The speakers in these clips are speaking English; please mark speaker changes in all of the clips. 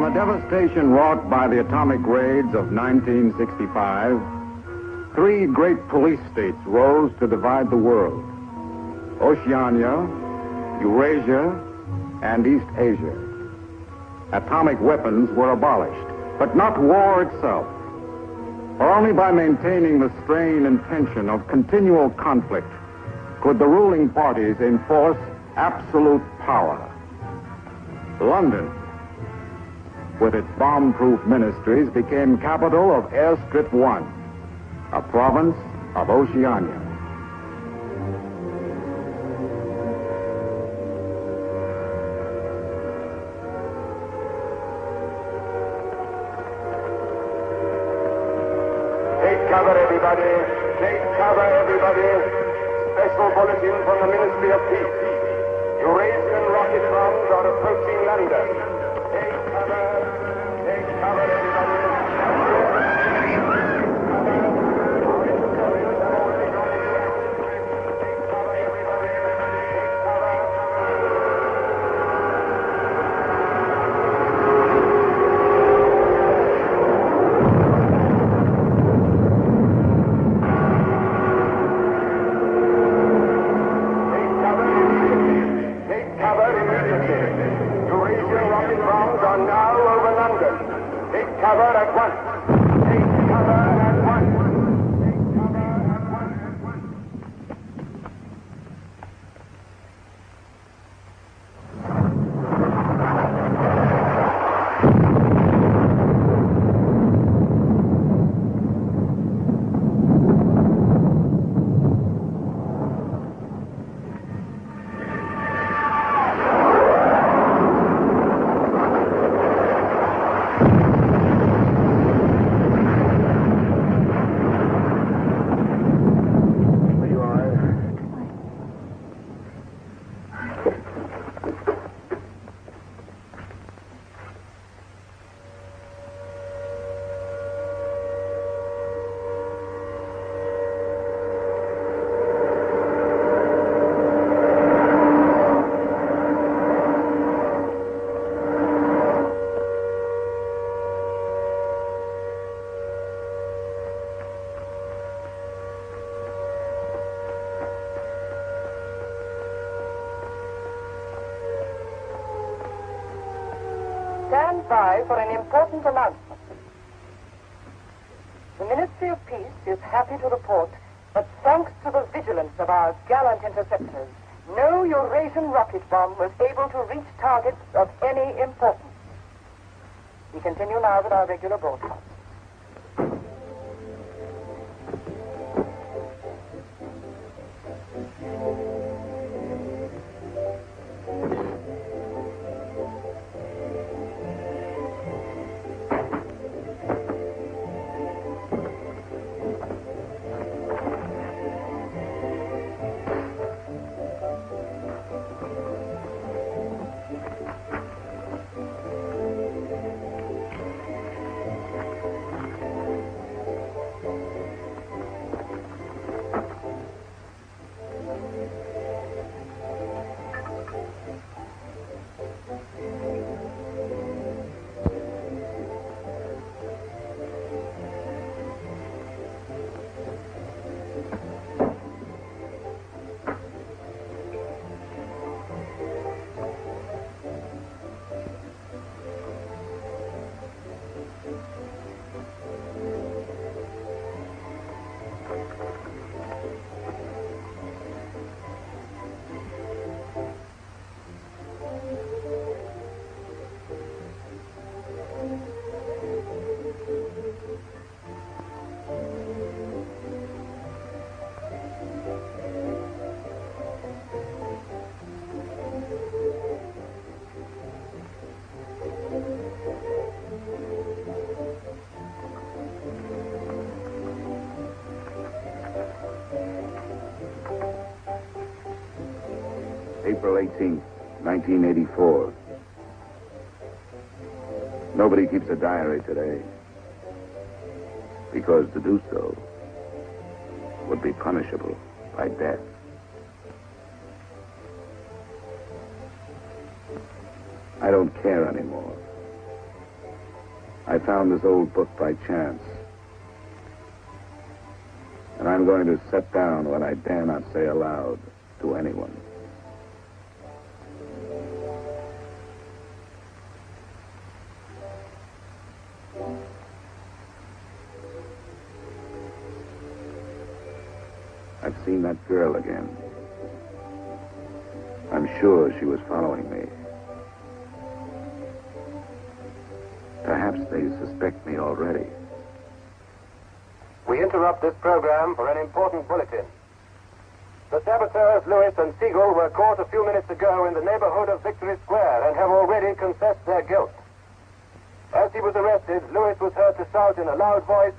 Speaker 1: the devastation wrought by the atomic raids of 1965, three great police states rose to divide the world: Oceania, Eurasia, and East Asia. Atomic weapons were abolished, but not war itself. For only by maintaining the strain and tension of continual conflict could the ruling parties enforce absolute power. London, with its bomb-proof ministries, became capital of Airstrip 1, a province of Oceania.
Speaker 2: Take cover, everybody. Take cover, everybody. Special bulletin from the Ministry of Peace. Eurasian rocket bombs are approaching London. Take cover. Take cover, everybody.
Speaker 3: Stand by for an important announcement. The Ministry of Peace is happy to report that thanks to the vigilance of our gallant interceptors, no Eurasian rocket bomb was able to reach targets of any importance. We continue now with our regular broadcast.
Speaker 4: April 18th, 1984. Nobody keeps a diary today, because to do so would be punishable by death. I don't care anymore. I found this old book by chance. And I'm going to set down what I dare not say aloud to anyone. I've seen that girl again. I'm sure she was following me. Perhaps they suspect me already.
Speaker 2: We interrupt this program for an important bulletin. The saboteurs Lewis and Siegel were caught a few minutes ago in the neighborhood of Victory Square and have already confessed their guilt. As he was arrested, Lewis was heard to shout in a loud voice,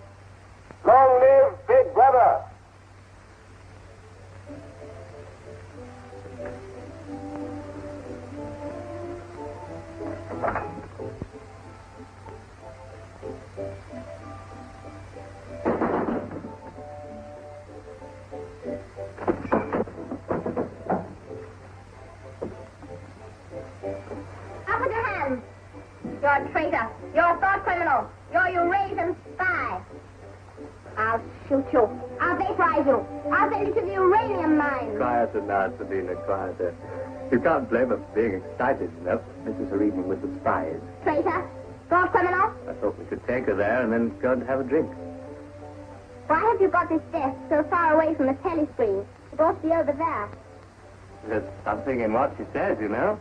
Speaker 2: "Long live Big Brother!"
Speaker 5: Up with your hands. You're a traitor. You're a thought criminal. You're a Eurasian spy. I'll shoot you. I'll vaporize you. I'll send you to the uranium mine.
Speaker 6: Quieter now, Sabina, quieter. You can't blame us for being excited enough. This is her evening with the spies.
Speaker 5: Traitor. Thought criminal.
Speaker 6: I thought we could take her there and then go and have a drink.
Speaker 5: Why have you got this desk so far away from the telescreen? It ought to be over there.
Speaker 6: There's something in what she says, you know.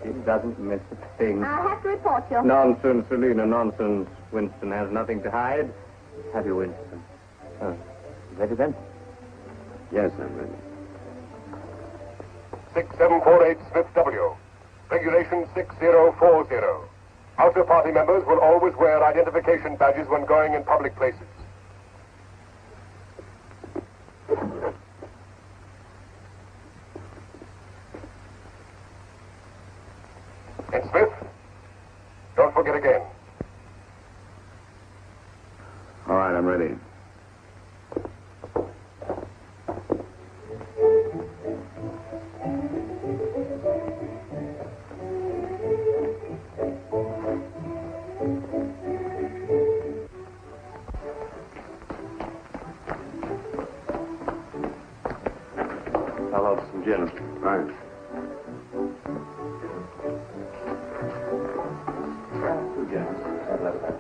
Speaker 6: She doesn't miss a thing.
Speaker 5: I'll have to report you.
Speaker 6: Nonsense, Selina, nonsense. Winston has nothing to hide. Have you, Winston? Oh, ready then?
Speaker 4: Yes, I'm ready.
Speaker 2: 6748 Smith W. Regulation 6040. Outer party members will always wear identification badges when going in public places. And Smith, don't forget again.
Speaker 4: All right, I'm ready.
Speaker 6: I'll have some gin.
Speaker 4: Right.
Speaker 6: Two gins. I'd love that.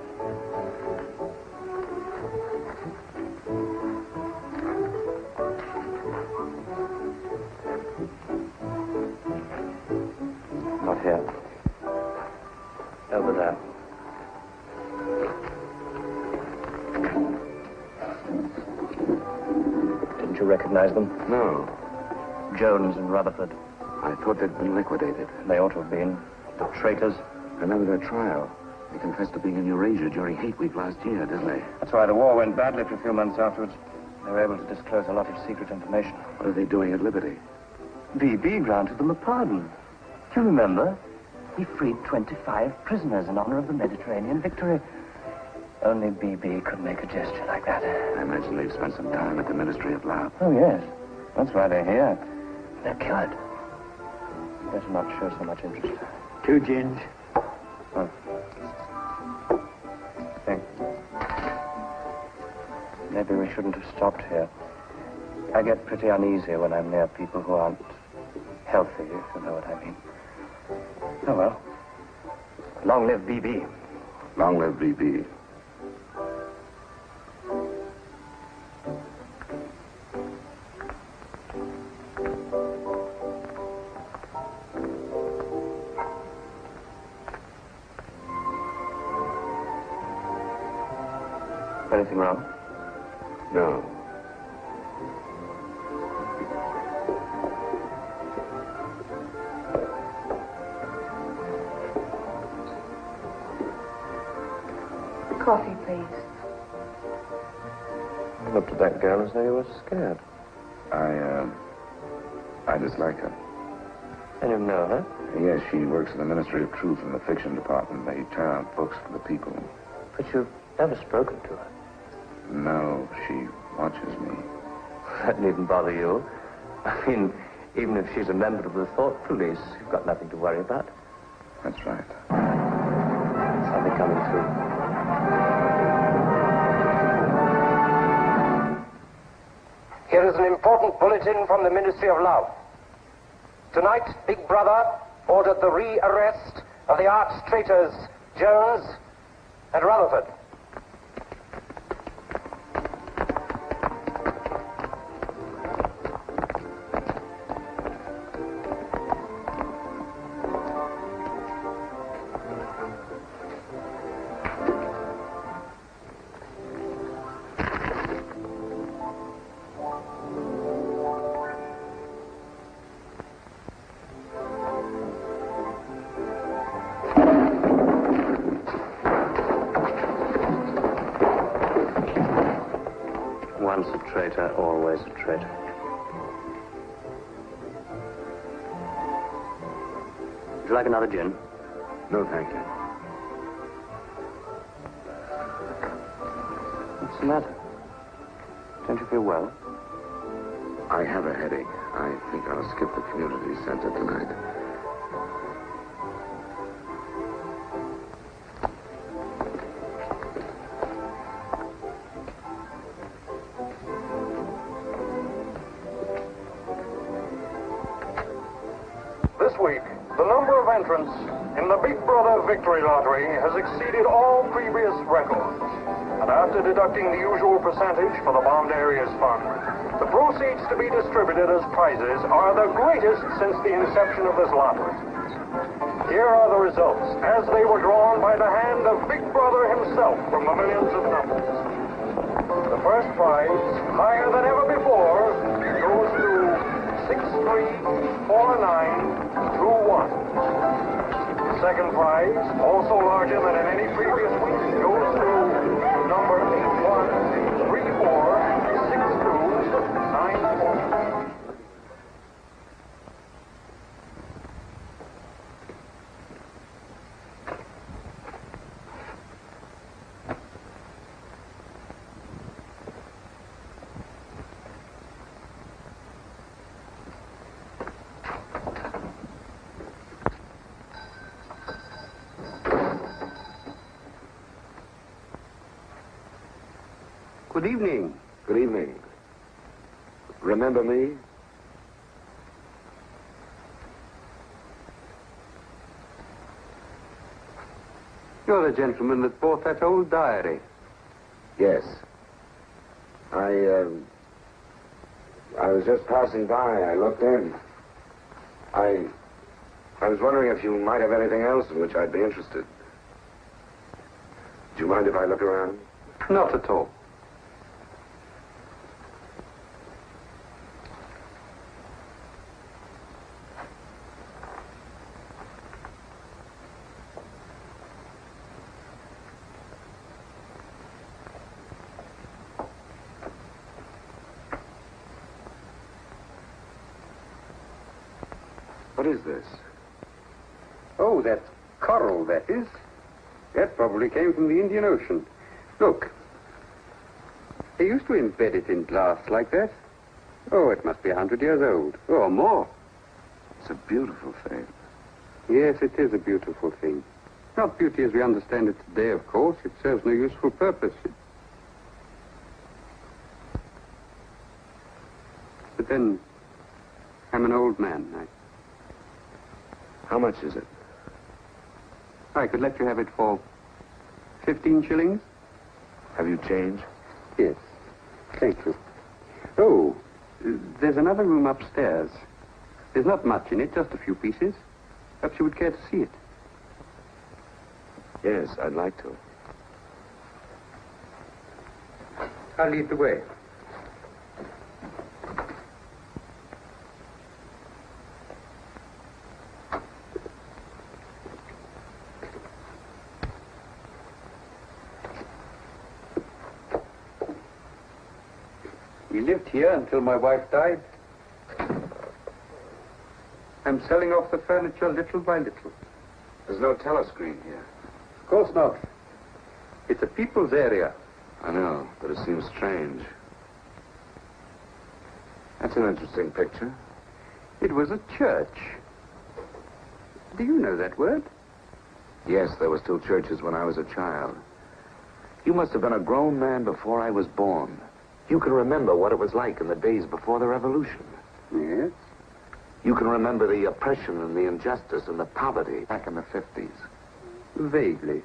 Speaker 6: Not here. Over there. Didn't you recognize them?
Speaker 4: No,
Speaker 6: Jones and Rutherford.
Speaker 4: I thought they'd been liquidated.
Speaker 6: They ought to have been. The traitors.
Speaker 4: Remember their trial? They confessed to being in Eurasia during Hate Week last year, didn't they?
Speaker 6: That's why the war went badly for a few months afterwards. They were able to disclose a lot of secret information.
Speaker 4: What are they doing at Liberty?
Speaker 6: B.B. granted them a pardon. Do you remember? He freed 25 prisoners in honor of the Mediterranean victory. Only B.B. could make a gesture like that.
Speaker 4: I imagine they've spent some time at the Ministry of Love.
Speaker 6: Oh, yes. That's why they're here. They're cured. Better not show so much interest.
Speaker 7: 2 gins.
Speaker 6: Oh. Thanks. Maybe we shouldn't have stopped here. I get pretty uneasy when I'm near people who aren't healthy, if you know what I mean. Oh, well. Long live B.B.
Speaker 4: Long live B.B.
Speaker 6: Anything wrong?
Speaker 4: No.
Speaker 3: Coffee, please.
Speaker 6: You looked at that girl as though you were scared.
Speaker 4: I dislike her.
Speaker 6: And you know her?
Speaker 4: Yes, she works in the Ministry of Truth in the fiction department. They turn out books for the people.
Speaker 6: But you've never spoken to her.
Speaker 4: No, she watches me.
Speaker 6: That needn't bother you. I mean, even if she's a member of the Thought Police, you've got nothing to worry about.
Speaker 4: That's right.
Speaker 6: Something coming through.
Speaker 2: Here is an important bulletin from the Ministry of Love. Tonight, Big Brother ordered the re-arrest of the arch traitors Jones and Rutherford.
Speaker 6: Once a traitor, always a traitor. Would you like another gin?
Speaker 4: No, thank you.
Speaker 6: What's the matter? Don't you feel well?
Speaker 4: I have a headache. I think I'll skip the community center tonight.
Speaker 2: This week, the number of entrants in the Big Brother Victory Lottery has exceeded all previous records. And after deducting the usual percentage for the Bombed Areas Fund, the proceeds to be distributed as prizes are the greatest since the inception of this lottery. Here are the results, as they were drawn by the hand of Big Brother himself from the millions of numbers. The first prize, higher than ever before, goes to 634921. The second prize, also larger than in any previous week, goes to number 81346294.
Speaker 7: Good evening.
Speaker 4: Good evening. Remember me?
Speaker 7: You're the gentleman that bought that old diary.
Speaker 4: Yes. I was just passing by. I looked in. I was wondering if you might have anything else in which I'd be interested. Do you mind if I look around?
Speaker 7: Not at all.
Speaker 4: What is this?
Speaker 7: Oh, that's coral, that is. That probably came from the Indian Ocean. Look. They used to embed it in glass like that. Oh, it must be 100 years old, or more.
Speaker 4: It's a beautiful thing.
Speaker 7: Yes, it is a beautiful thing. Not beauty as we understand it today, of course. It serves no useful purpose. But then, I'm an old man.
Speaker 4: How much is it?
Speaker 7: I could let you have it for 15 shillings.
Speaker 4: Have you change?
Speaker 7: Yes. Thank you. Oh, there's another room upstairs. There's not much in it, just a few pieces. Perhaps you would care to see it.
Speaker 4: Yes, I'd like to.
Speaker 7: I'll lead the way. We lived here until my wife died. I'm selling off the furniture little by little.
Speaker 4: There's no telescreen here.
Speaker 7: Of course not. It's a people's area.
Speaker 4: I know, but it seems strange. That's an interesting picture.
Speaker 7: It was a church. Do you know that word?
Speaker 4: Yes, there were still churches when I was a child. You must have been a grown man before I was born. You can remember what it was like in the days before the revolution.
Speaker 7: Yes?
Speaker 4: You can remember the oppression and the injustice and the poverty back in the 50s.
Speaker 7: Vaguely.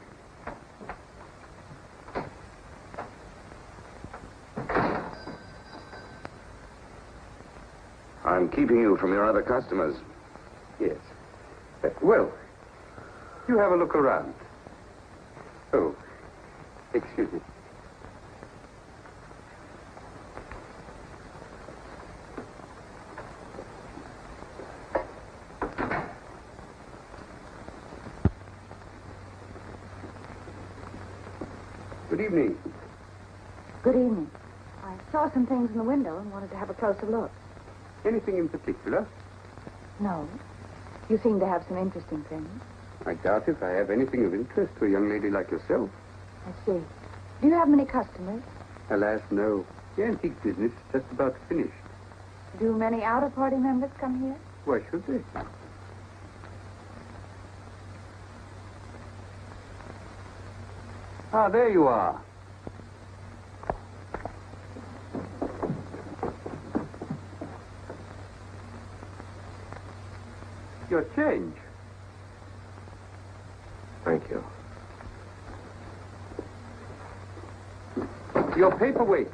Speaker 4: I'm keeping you from your other customers.
Speaker 7: Yes. Well, you have a look around. Oh, excuse me. Good evening.
Speaker 8: Good evening. I saw some things in the window and wanted to have a closer look.
Speaker 7: Anything in particular?
Speaker 8: No. You seem to have some interesting things.
Speaker 7: I doubt if I have anything of interest to a young lady like yourself.
Speaker 8: I see. Do you have many customers?
Speaker 7: Alas, no. The antique business is just about finished.
Speaker 8: Do many outer-party members come here?
Speaker 7: Why should they? Ah, there you are. Your change.
Speaker 4: Thank you.
Speaker 7: Your paperweight.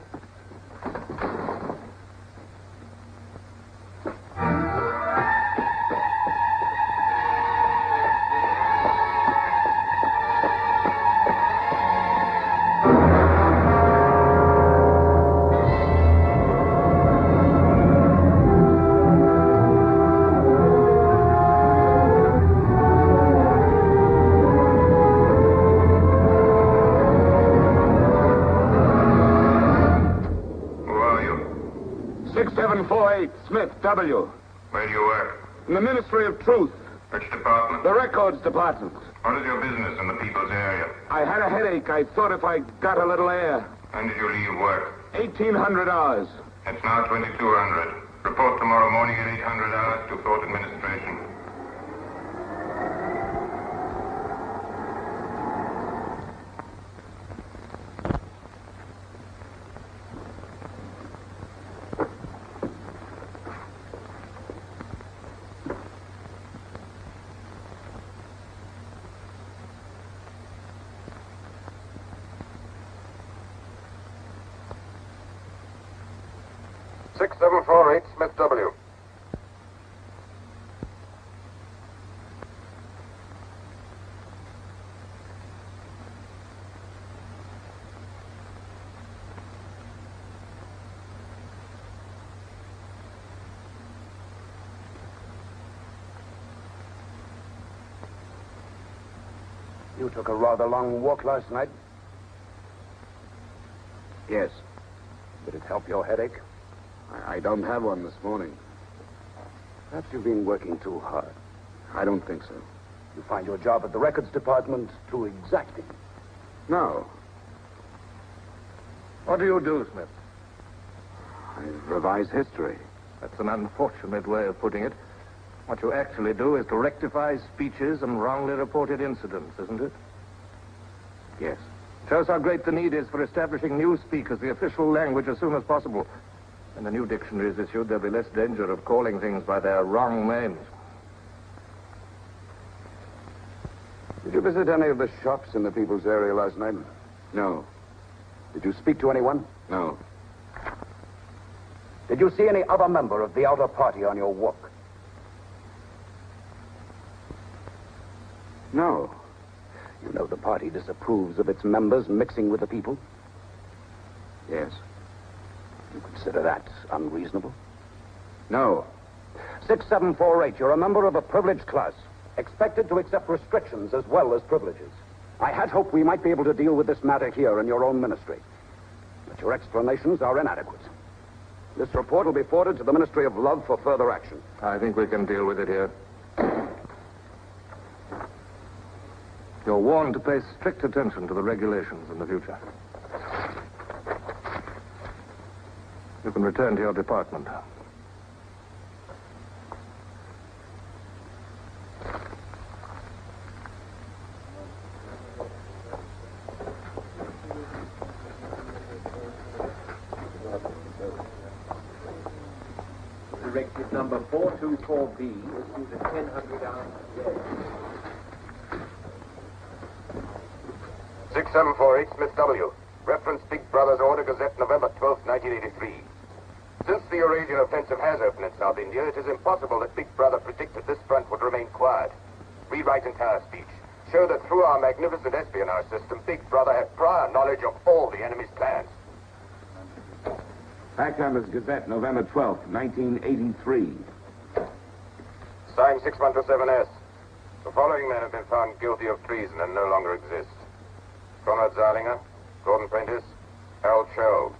Speaker 1: Smith, W.
Speaker 2: Where do you work?
Speaker 1: In the Ministry of Truth.
Speaker 2: Which department?
Speaker 1: The Records Department.
Speaker 2: What is your business in the people's area?
Speaker 1: I had a headache. I thought if I got a little air.
Speaker 2: When did you leave work?
Speaker 1: 1,800 hours.
Speaker 2: It's now 2200. Report tomorrow morning at 800 hours to Court Administration. Smith W.
Speaker 9: You took a rather long walk last night.
Speaker 4: Yes.
Speaker 9: Did it help your headache?
Speaker 4: I don't have one this morning.
Speaker 9: Perhaps you've been working too hard.
Speaker 4: I don't think so.
Speaker 9: You find your job at the records department too exacting.
Speaker 4: No.
Speaker 6: What do you do, Smith?
Speaker 4: I revise history.
Speaker 6: That's an unfortunate way of putting it. What you actually do is to rectify speeches and wrongly reported incidents, isn't it?
Speaker 4: Yes.
Speaker 6: Shows how great the need is for establishing newspeak as the official language as soon as possible. When the new dictionary is issued, there'll be less danger of calling things by their wrong names.
Speaker 9: Did you visit any of the shops in the people's area last night?
Speaker 4: No.
Speaker 9: Did you speak to anyone?
Speaker 4: No.
Speaker 9: Did you see any other member of the outer party on your walk?
Speaker 4: No.
Speaker 9: You know the party disapproves of its members mixing with the people?
Speaker 4: Yes.
Speaker 9: You consider that unreasonable?
Speaker 4: No.
Speaker 9: 6748, you're a member of a privileged class, expected to accept restrictions as well as privileges. I had hoped we might be able to deal with this matter here in your own ministry. But your explanations are inadequate. This report will be forwarded to the Ministry of Love for further action.
Speaker 6: I think we can deal with it here. You're warned to pay strict attention to the regulations in the future. You can return to your department.
Speaker 10: Directive number 424B, issued at 1000 hours today.
Speaker 2: 6748 Smith W. Reference Big Brother's Order Gazette, November 12, 1983. Since the Eurasian offensive has opened in South India, it is impossible that Big Brother predicted this front would remain quiet. Rewrite entire speech. Show that through our magnificent espionage system, Big Brother had prior knowledge of all the enemy's plans.
Speaker 4: Fact Numbers Gazette, November 12th, 1983.
Speaker 2: Signed 6127S. The following men have been found guilty of treason and no longer exist. Conrad Zarlinger, Gordon Prentice, Al Cho.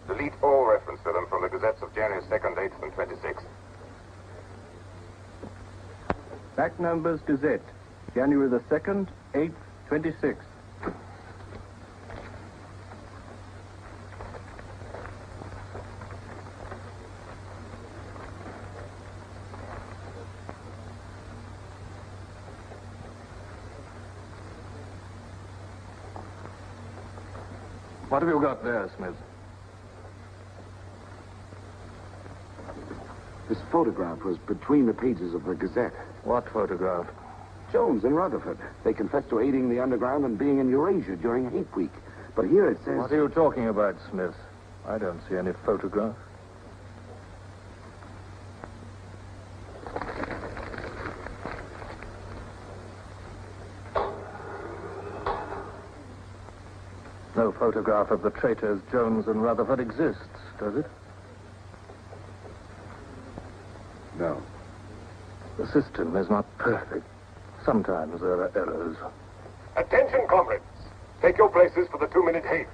Speaker 2: Delete all reference to them from the gazettes of January 2nd, 8th, and 26th.
Speaker 11: Fact Numbers Gazette, January the 2nd, 8th, 26th.
Speaker 12: What have you got there, Smith?
Speaker 9: This photograph was between the pages of the Gazette.
Speaker 12: What photograph?
Speaker 9: Jones and Rutherford. They confessed to aiding the underground and being in Eurasia during Hate Week. But here it says...
Speaker 12: What are you talking about, Smith? I don't see any photograph. No photograph of the traitors Jones and Rutherford exists, does it?
Speaker 9: No.
Speaker 12: The system is not perfect. Sometimes there are errors.
Speaker 2: Attention, comrades. Take your places for the 2-minute hate.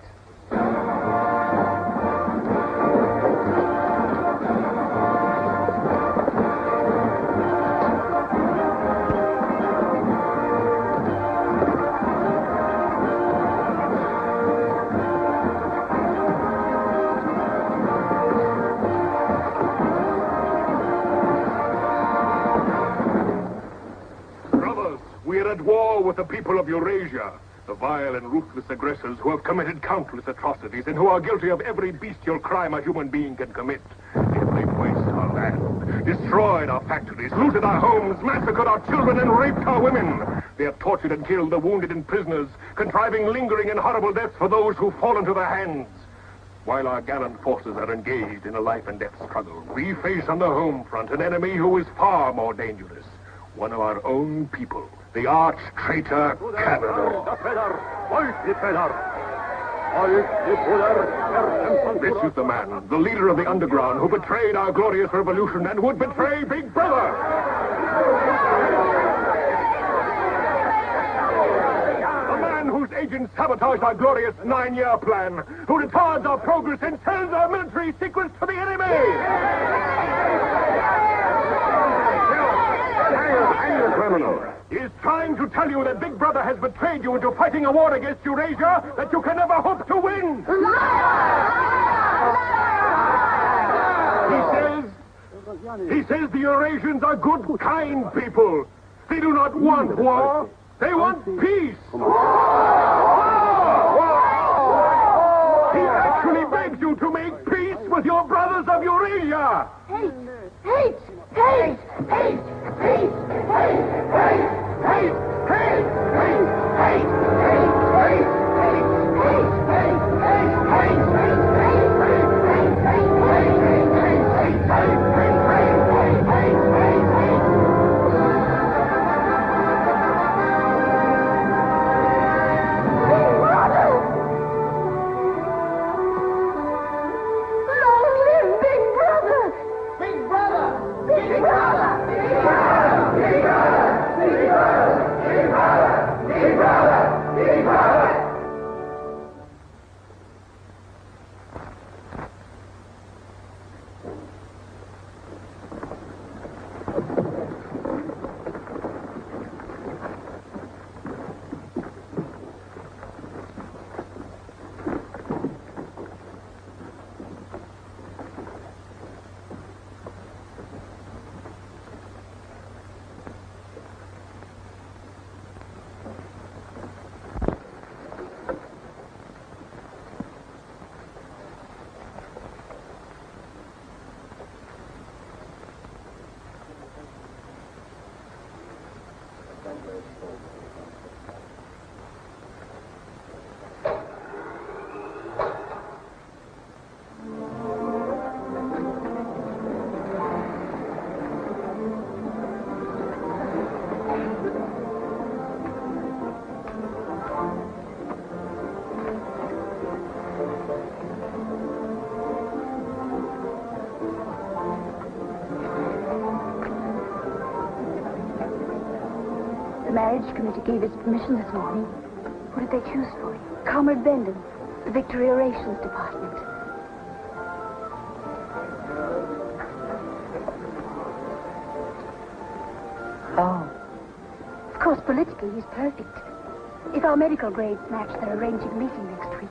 Speaker 13: We are at war with the people of Eurasia, the vile and ruthless aggressors who have committed countless atrocities and who are guilty of every bestial crime a human being can commit. Yet they've wasted our land, destroyed our factories, looted our homes, massacred our children, and raped our women. They have tortured and killed the wounded and prisoners, contriving lingering and horrible deaths for those who fall into their hands. While our gallant forces are engaged in a life and death struggle, we face on the home front an enemy who is far more dangerous. One of our own people, the arch-traitor Canada. This is the man, the leader of the underground, who betrayed our glorious revolution and would betray Big Brother. The man whose agents sabotaged our glorious 9-year plan, who retards our progress and sells our military secrets to the enemy.
Speaker 9: Criminal.
Speaker 13: He is trying to tell you that Big Brother has betrayed you into fighting a war against Eurasia that you can never hope to win. He says the Eurasians are good, kind people. They do not want war. They want peace. He actually begs you to make peace with your brothers of Eurasia.
Speaker 5: Hate! Hate! Hate! Hate! Hate! Hate! Hate! Hate! Hate! Hate! Long live Big Brother! Big Brother! Big Brother!
Speaker 8: The marriage committee gave us permission this morning. Who did they choose for you? Comrade Benden, the Victory Orations Department.
Speaker 5: Oh.
Speaker 8: Of course, politically, he's perfect. If our medical grades match, they're arranging a meeting next week.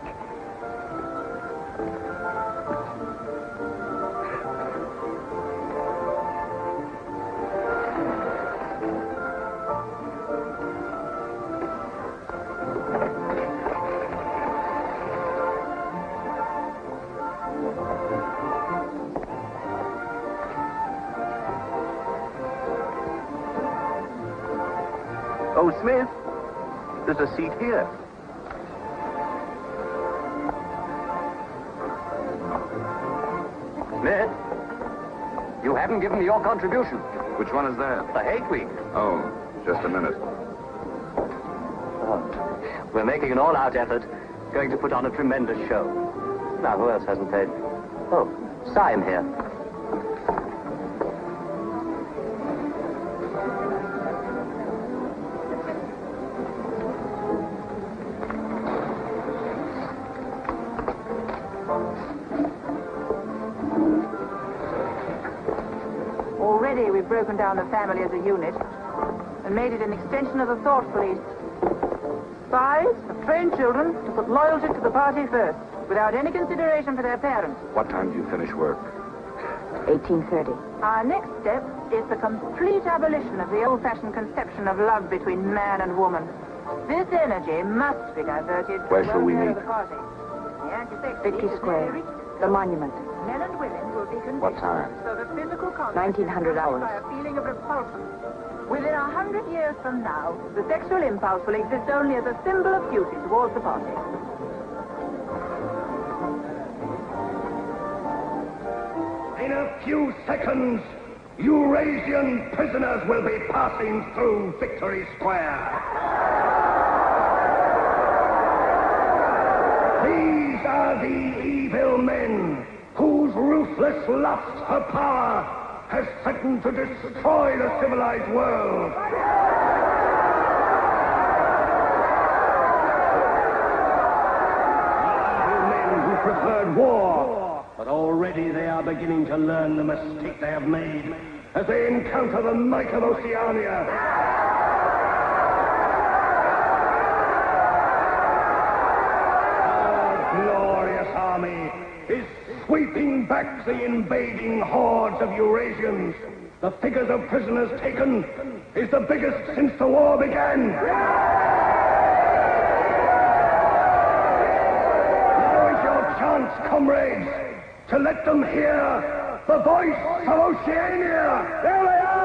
Speaker 10: Oh, Smith, there's a seat here.
Speaker 6: Smith, you haven't given me your contribution.
Speaker 4: Which one is that?
Speaker 6: The hate week.
Speaker 4: Oh, just a minute.
Speaker 6: Oh, we're making an all-out effort, going to put on a tremendous show. Now, who else hasn't paid? Oh, Syme here.
Speaker 14: Already we've broken down the family as a unit and made it an extension of the thought police. Spies have trained children to put loyalty to the party first, without any consideration for their parents.
Speaker 4: What time do you finish work?
Speaker 8: 1830.
Speaker 14: Our next step is the complete abolition of the old-fashioned conception of love between man and woman. This energy must be diverted.
Speaker 4: Where shall we meet?
Speaker 14: The party. The anti-sex
Speaker 8: Vicky
Speaker 14: is
Speaker 8: Square.
Speaker 14: very-
Speaker 8: The monument.
Speaker 14: Men and women will be conditioned
Speaker 4: What time?
Speaker 14: so that physical contact
Speaker 8: 1900
Speaker 14: is
Speaker 8: hours.
Speaker 14: by a feeling of repulsion. Within 100 years from now, the sexual impulse will exist only as a symbol of duty towards the party.
Speaker 15: In a few seconds, Eurasian prisoners will be passing through Victory Square. These are the evil men whose ruthless lust for power has threatened to destroy the civilized world. Evil men who preferred war, but already they are beginning to learn the mistake they have made as they encounter the might of Oceania. Glorious army is sweeping back the invading hordes of Eurasians. The figures of prisoners taken is the biggest since the war began. Now is your chance, comrades, to let them hear the voice of Oceania. There they are!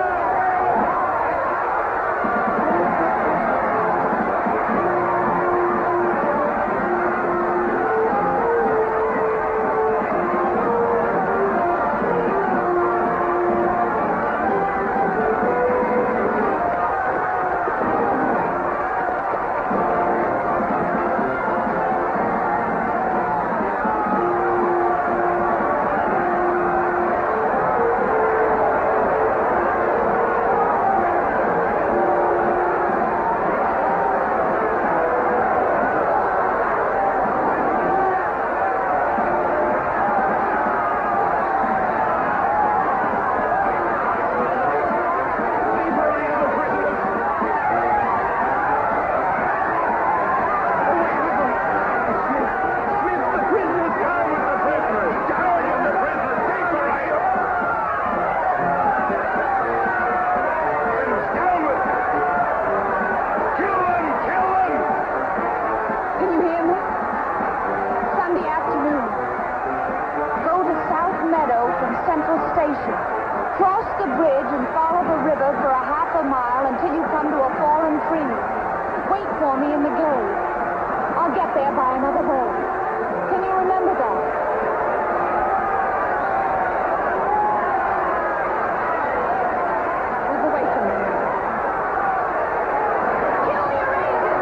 Speaker 8: Cross the bridge and follow the river for a half a mile until you come to a fallen free. Wait for me in the glade. I'll get there by another boat. Can you remember that? Move away from me. Kill your raven!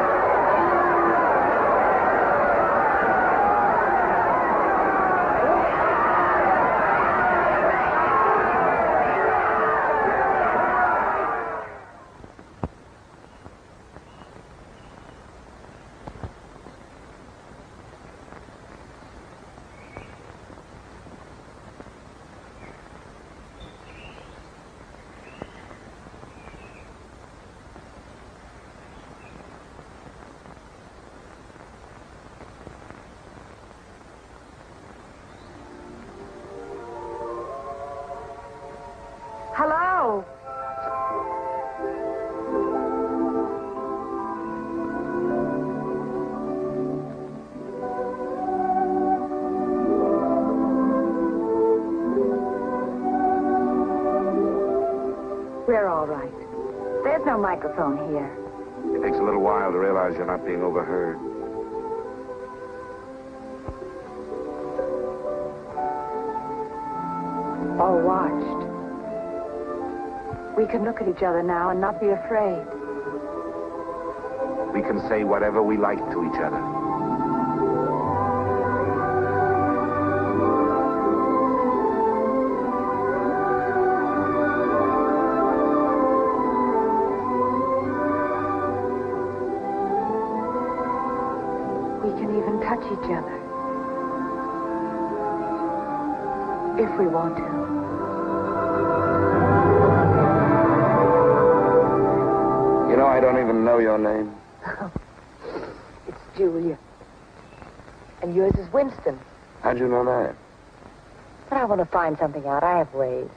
Speaker 14: Hello? We're all right. There's no microphone here.
Speaker 4: It takes a little while to realize you're not being overheard.
Speaker 14: Or watched. We can look at each other now and not be afraid.
Speaker 4: We can say whatever we like to each other.
Speaker 14: We can even touch each other. If we want to.
Speaker 4: You know, I don't even know your name.
Speaker 14: It's Julia. And yours is Winston.
Speaker 4: How'd you know that?
Speaker 14: But I want to find something out. I have ways.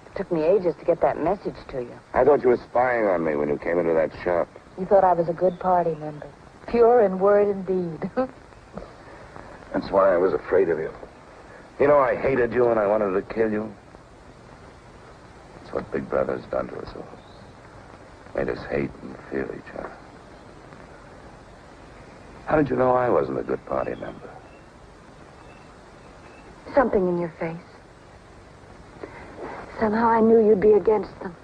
Speaker 14: It took me ages to get that message to you.
Speaker 4: I thought you were spying on me when you came into that shop.
Speaker 14: You thought I was a good party member. Pure in word and deed.
Speaker 4: That's why I was afraid of you. You know, I hated you and I wanted to kill you. That's what Big Brother's done to us all. Made us hate and fear each other. How did you know I wasn't a good party member?
Speaker 14: Something in your face. Somehow I knew you'd be against them.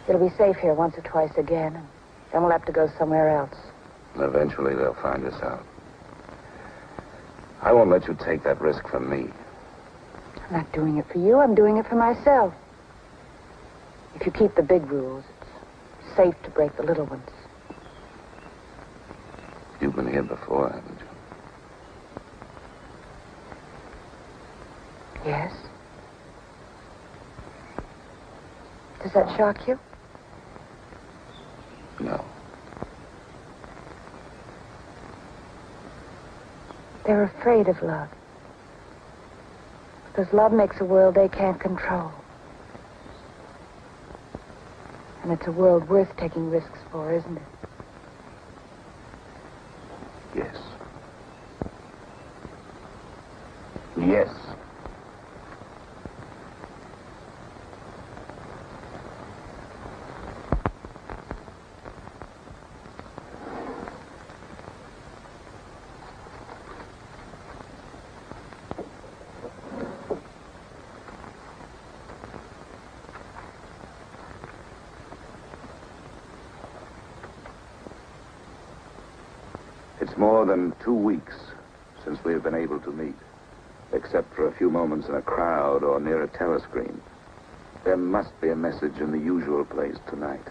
Speaker 14: It'll be safe here once or twice again, and then we'll have to go somewhere else.
Speaker 4: Eventually they'll find us out. I won't let you take that risk from me.
Speaker 14: I'm not doing it for you. I'm doing it for myself. If you keep the big rules, it's safe to break the little ones.
Speaker 4: You've been here before, haven't you?
Speaker 14: Yes. Does that shock you?
Speaker 4: No.
Speaker 14: They're afraid of love. Because love makes a world they can't control. And it's a world worth taking risks for, isn't it?
Speaker 4: Yes. Yes. It's more than 2 weeks since we have been able to meet, except for a few moments in a crowd or near a telescreen. There must be a message in the usual place tonight.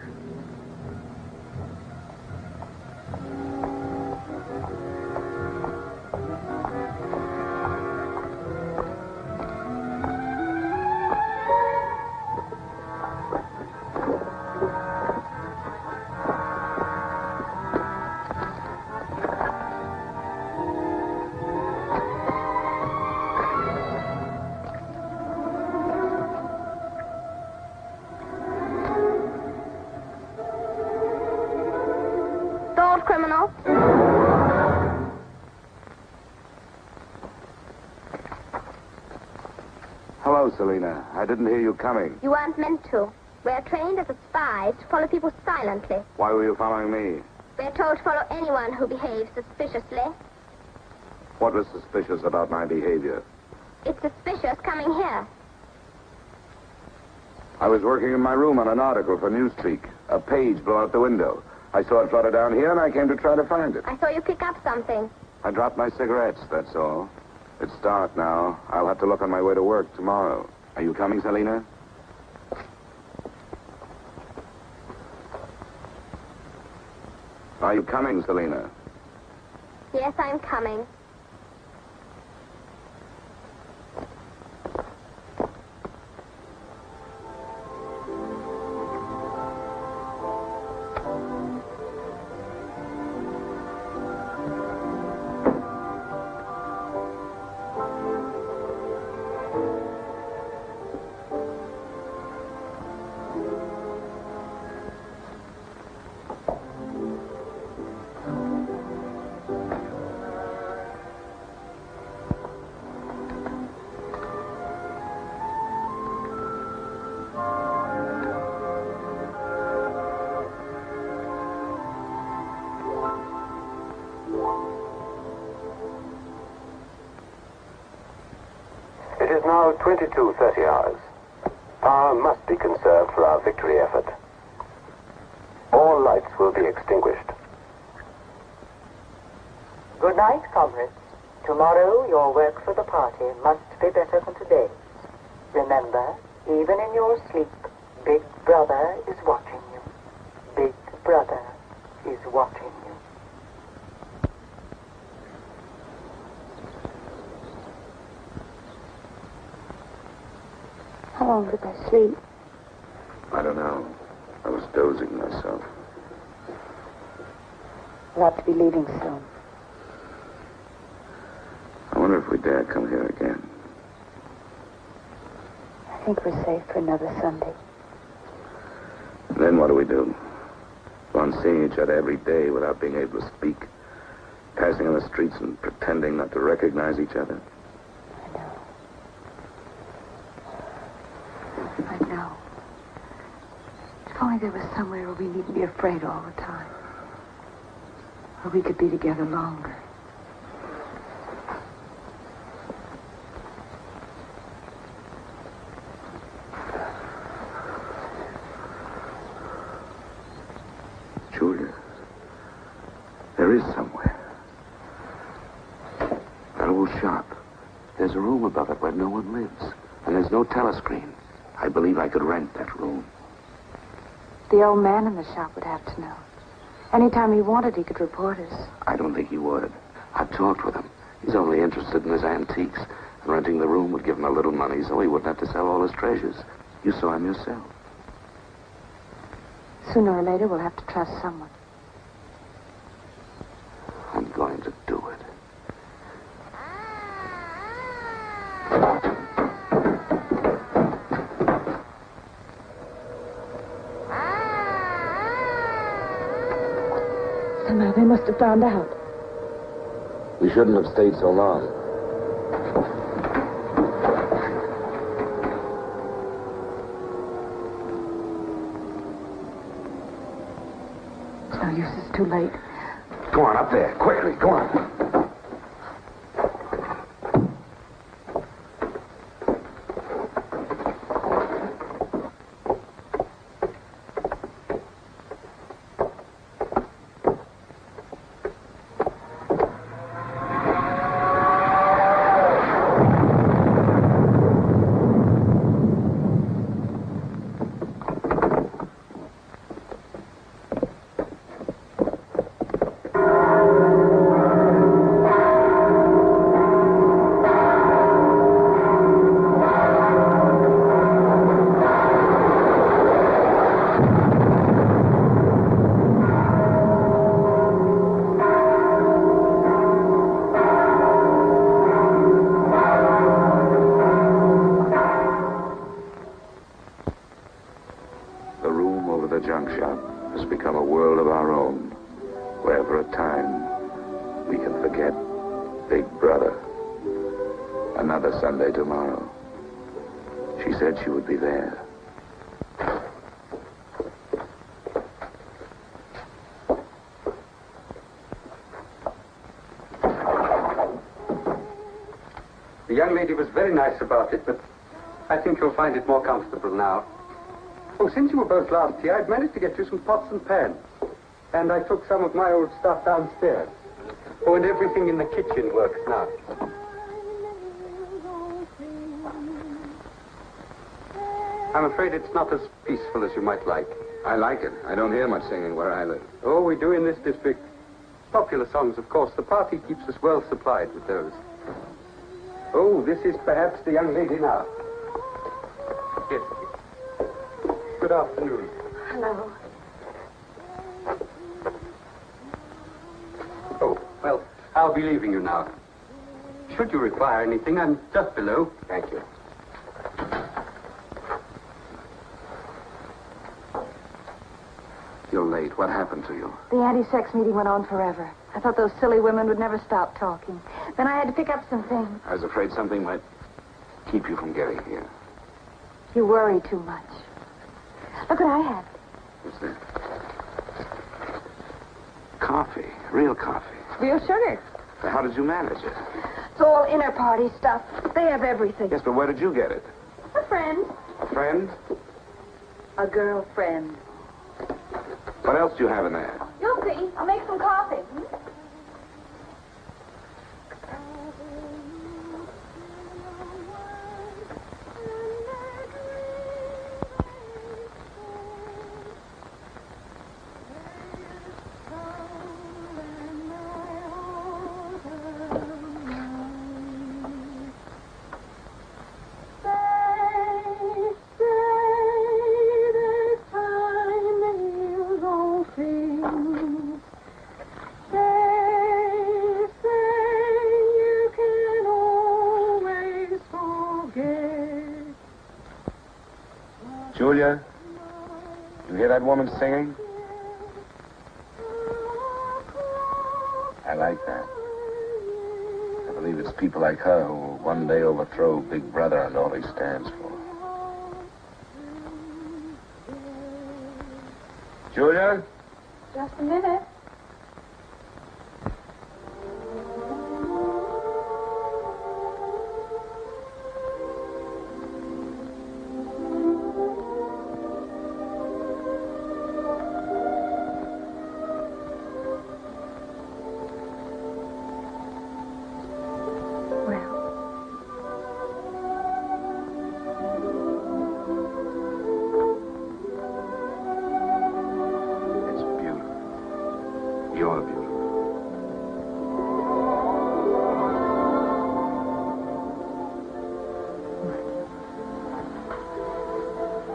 Speaker 4: Selina. I didn't hear you coming.
Speaker 5: You weren't meant to. We're trained as spies to follow people silently.
Speaker 4: Why were you following me?
Speaker 5: We're told to follow anyone who behaves suspiciously.
Speaker 4: What was suspicious about my behavior?
Speaker 5: It's suspicious coming here.
Speaker 4: I was working in my room on an article for Newspeak. A page blew out the window. I saw it flutter down here, and I came to try to find it.
Speaker 5: I saw you pick up something.
Speaker 4: I dropped my cigarettes, that's all. It's dark now. I'll have to look on my way to work tomorrow. Are you coming, Selina? Are you coming, Selina?
Speaker 5: Yes, I'm coming.
Speaker 2: It is now 22:30 hours. Power must be conserved for our victory effort. All lights will be extinguished.
Speaker 3: Good night, comrades. Tomorrow, your work for the party must be better than today. Remember, even in your sleep, Big Brother is watching you. Big Brother is watching you.
Speaker 8: How long did I sleep?
Speaker 4: I don't know. I was dozing myself.
Speaker 8: We'll have to be leaving soon.
Speaker 4: I wonder if we dare come here again.
Speaker 8: I think we're safe for another Sunday.
Speaker 4: Then what do we do? Go on seeing each other every day without being able to speak. Passing on the streets and pretending not to recognize each other.
Speaker 8: I know. If only there was somewhere where we needn't be afraid all the time. Where we could be together longer.
Speaker 4: Julia, there is somewhere. That old shop. There's a room above it where no one lives. And there's no telescreen. I believe I could rent that room.
Speaker 8: The old man in the shop would have to know. Anytime he wanted, he could report us.
Speaker 4: I don't think he would. I've talked with him. He's only interested in his antiques. And renting the room would give him a little money so he wouldn't have to sell all his treasures. You saw him yourself.
Speaker 8: Sooner or later, we'll have to trust someone.
Speaker 4: I'm going to do it.
Speaker 8: Somehow they must have found out.
Speaker 4: We shouldn't have stayed so long.
Speaker 8: It's no use, it's too late.
Speaker 4: Go on, up there. Quickly, go on. She said she would be there.
Speaker 7: The young lady was very nice about it, but I think you'll find it more comfortable now. Oh, since you were both last here, I've managed to get you some pots and pans. And I took some of my old stuff downstairs. Oh, and everything in the kitchen works now. I'm afraid it's not as peaceful as you might like.
Speaker 4: I like it. I don't hear much singing where I live.
Speaker 7: Oh, we do in this district. Popular songs, of course. The party keeps us well supplied with those. Oh, this is perhaps the young lady now. Yes. Good afternoon.
Speaker 8: Hello.
Speaker 7: Oh, well, I'll be leaving you now. Should you require anything, I'm just below.
Speaker 4: Thank you. You're late. What happened to you?
Speaker 8: The anti-sex meeting went on forever. I thought those silly women would never stop talking. Then I had to pick up some things.
Speaker 4: I was afraid something might keep you from getting here.
Speaker 8: You worry too much. Look what I had.
Speaker 4: What's that? Coffee. Real coffee.
Speaker 8: Real sugar.
Speaker 4: So how did you manage it?
Speaker 8: It's all inner party stuff. They have everything.
Speaker 4: Yes, but where did you get it?
Speaker 8: A friend.
Speaker 4: A friend?
Speaker 8: A girlfriend.
Speaker 4: What else do you have in there?
Speaker 8: You'll see. I'll make some coffee.
Speaker 4: Julia, you hear that woman singing? I like that. I believe it's people like her who will one day overthrow Big Brother and all he stands for. Julia?
Speaker 8: Just a minute.
Speaker 4: You're beautiful.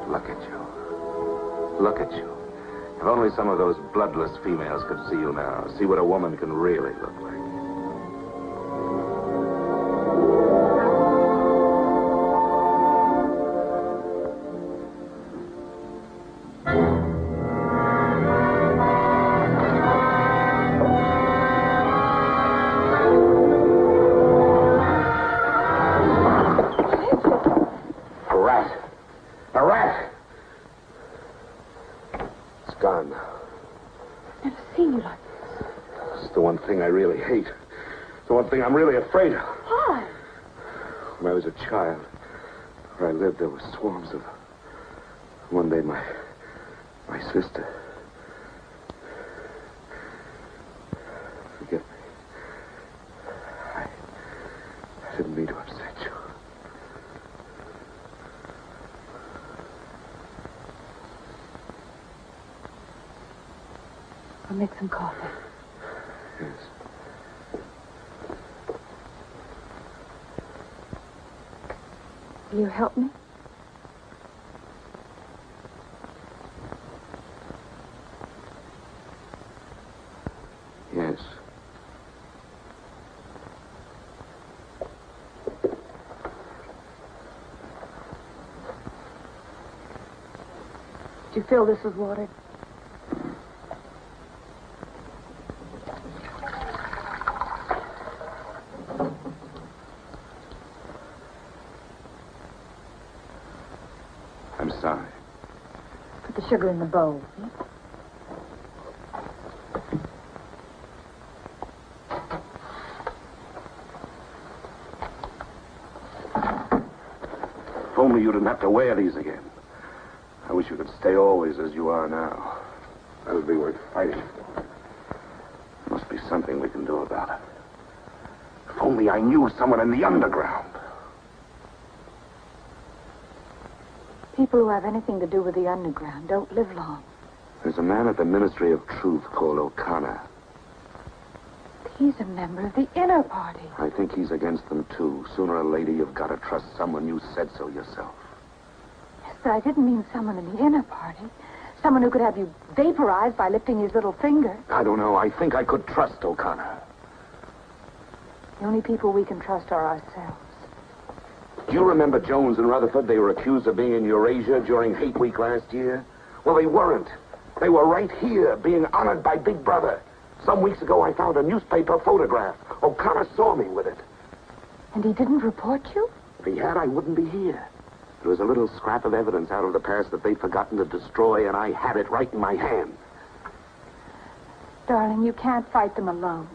Speaker 4: Look at you. Look at you. If only some of those bloodless females could see you now. See what a woman can really look like. Gone now.
Speaker 8: I've never seen you like this.
Speaker 4: It's the one thing I really hate. The one thing I'm really afraid of.
Speaker 8: Why?
Speaker 4: When I was a child, where I lived, there were swarms of... One day, my sister... Forgive me. I didn't mean to upset you.
Speaker 8: I'll make some coffee.
Speaker 4: Yes.
Speaker 8: Will you help me?
Speaker 4: Yes.
Speaker 8: Did you fill this with water?
Speaker 9: I'm sorry.
Speaker 8: Put the sugar in the bowl.
Speaker 9: If only you didn't have to wear these again. I wish you could stay always as you are now. That would be worth fighting for. There must be something we can do about it. If only I knew someone in the underground.
Speaker 8: People who have anything to do with the underground don't live long.
Speaker 9: There's a man at the Ministry of Truth called O'Connor.
Speaker 8: He's a member of the inner party.
Speaker 9: I think he's against them, too. Sooner or later, you've got to trust someone. You said so yourself.
Speaker 8: Yes, but I didn't mean someone in the inner party. Someone who could have you vaporized by lifting his little finger.
Speaker 9: I don't know. I think I could trust O'Connor.
Speaker 8: The only people we can trust are ourselves.
Speaker 9: Do you remember Jones and Rutherford? They were accused of being in Eurasia during Hate Week last year. Well, they weren't. They were right here, being honored by Big Brother. Some weeks ago, I found a newspaper photograph. O'Connor saw me with it.
Speaker 8: And he didn't report you?
Speaker 9: If he had, I wouldn't be here. There was a little scrap of evidence out of the past that they'd forgotten to destroy, and I had it right in my hand.
Speaker 8: Darling, you can't fight them alone.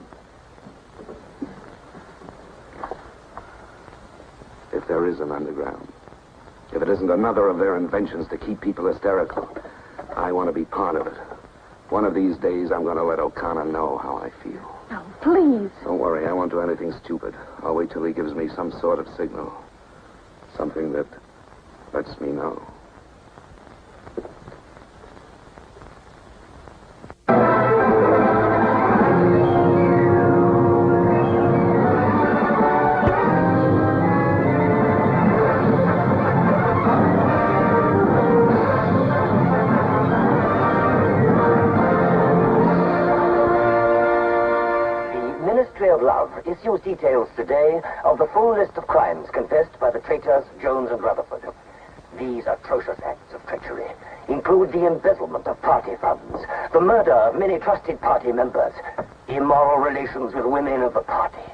Speaker 9: If there is an underground, if it isn't another of their inventions to keep people hysterical, I want to be part of it. One of these days, I'm going to let O'Connor know how I feel.
Speaker 8: Oh, please.
Speaker 9: Don't worry, I won't do anything stupid. I'll wait till he gives me some sort of signal. Something that lets me know.
Speaker 16: Issues details today of the full list of crimes confessed by the traitors Jones and Rutherford. These atrocious acts of treachery include the embezzlement of party funds, the murder of many trusted party members, immoral relations with women of the party,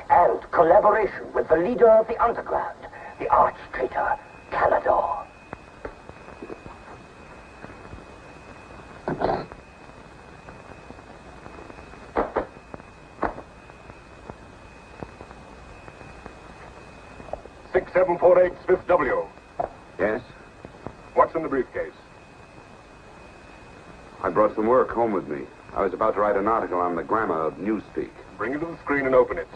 Speaker 16: and collaboration with the leader of the underground, the arch-traitor, Calador.
Speaker 13: Fifth W.
Speaker 9: Yes?
Speaker 13: What's in the briefcase?
Speaker 9: I brought some work home with me. I was about to write an article on the grammar of newspeak.
Speaker 13: Bring it to the screen and open it.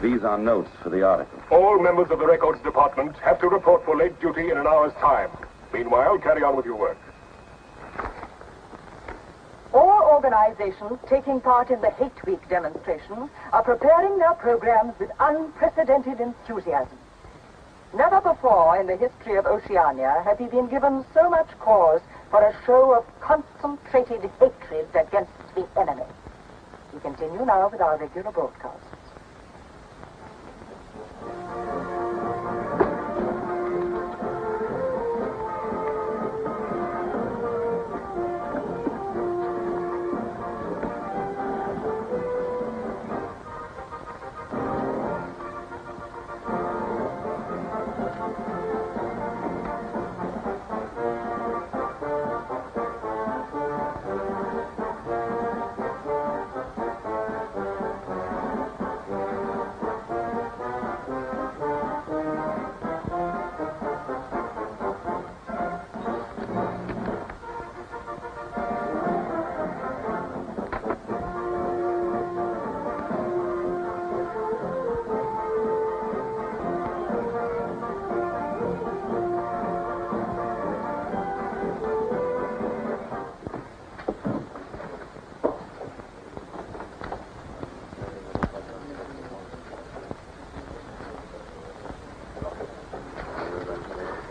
Speaker 9: These are notes for the article.
Speaker 13: All members of the records department have to report for late duty in an hour's time. Meanwhile, carry on with your work.
Speaker 3: All organizations taking part in the Hate Week demonstration are preparing their programs with unprecedented enthusiasm. Never before in the history of Oceania have we been given so much cause for a show of concentrated hatred against the enemy. We continue now with our regular broadcasts.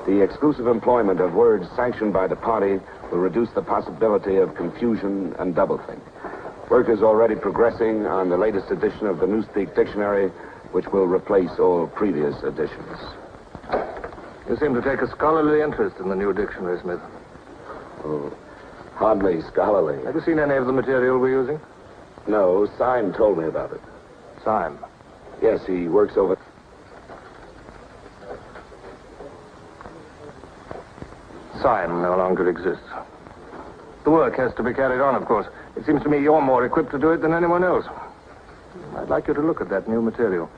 Speaker 9: The exclusive employment of words sanctioned by the party will reduce the possibility of confusion and doublethink. Work is already progressing on the latest edition of the Newspeak Dictionary, which will replace all previous editions.
Speaker 12: You seem to take a scholarly interest in the new dictionary, Smith.
Speaker 9: Oh, hardly scholarly.
Speaker 12: Have you seen any of the material we're using?
Speaker 9: No, Syme told me about it.
Speaker 6: Syme.
Speaker 4: Yes, he works over...
Speaker 12: Syme no longer exists. The work has to be carried on, of course. It seems to me you're more equipped to do it than anyone else. I'd like you to look at that new material.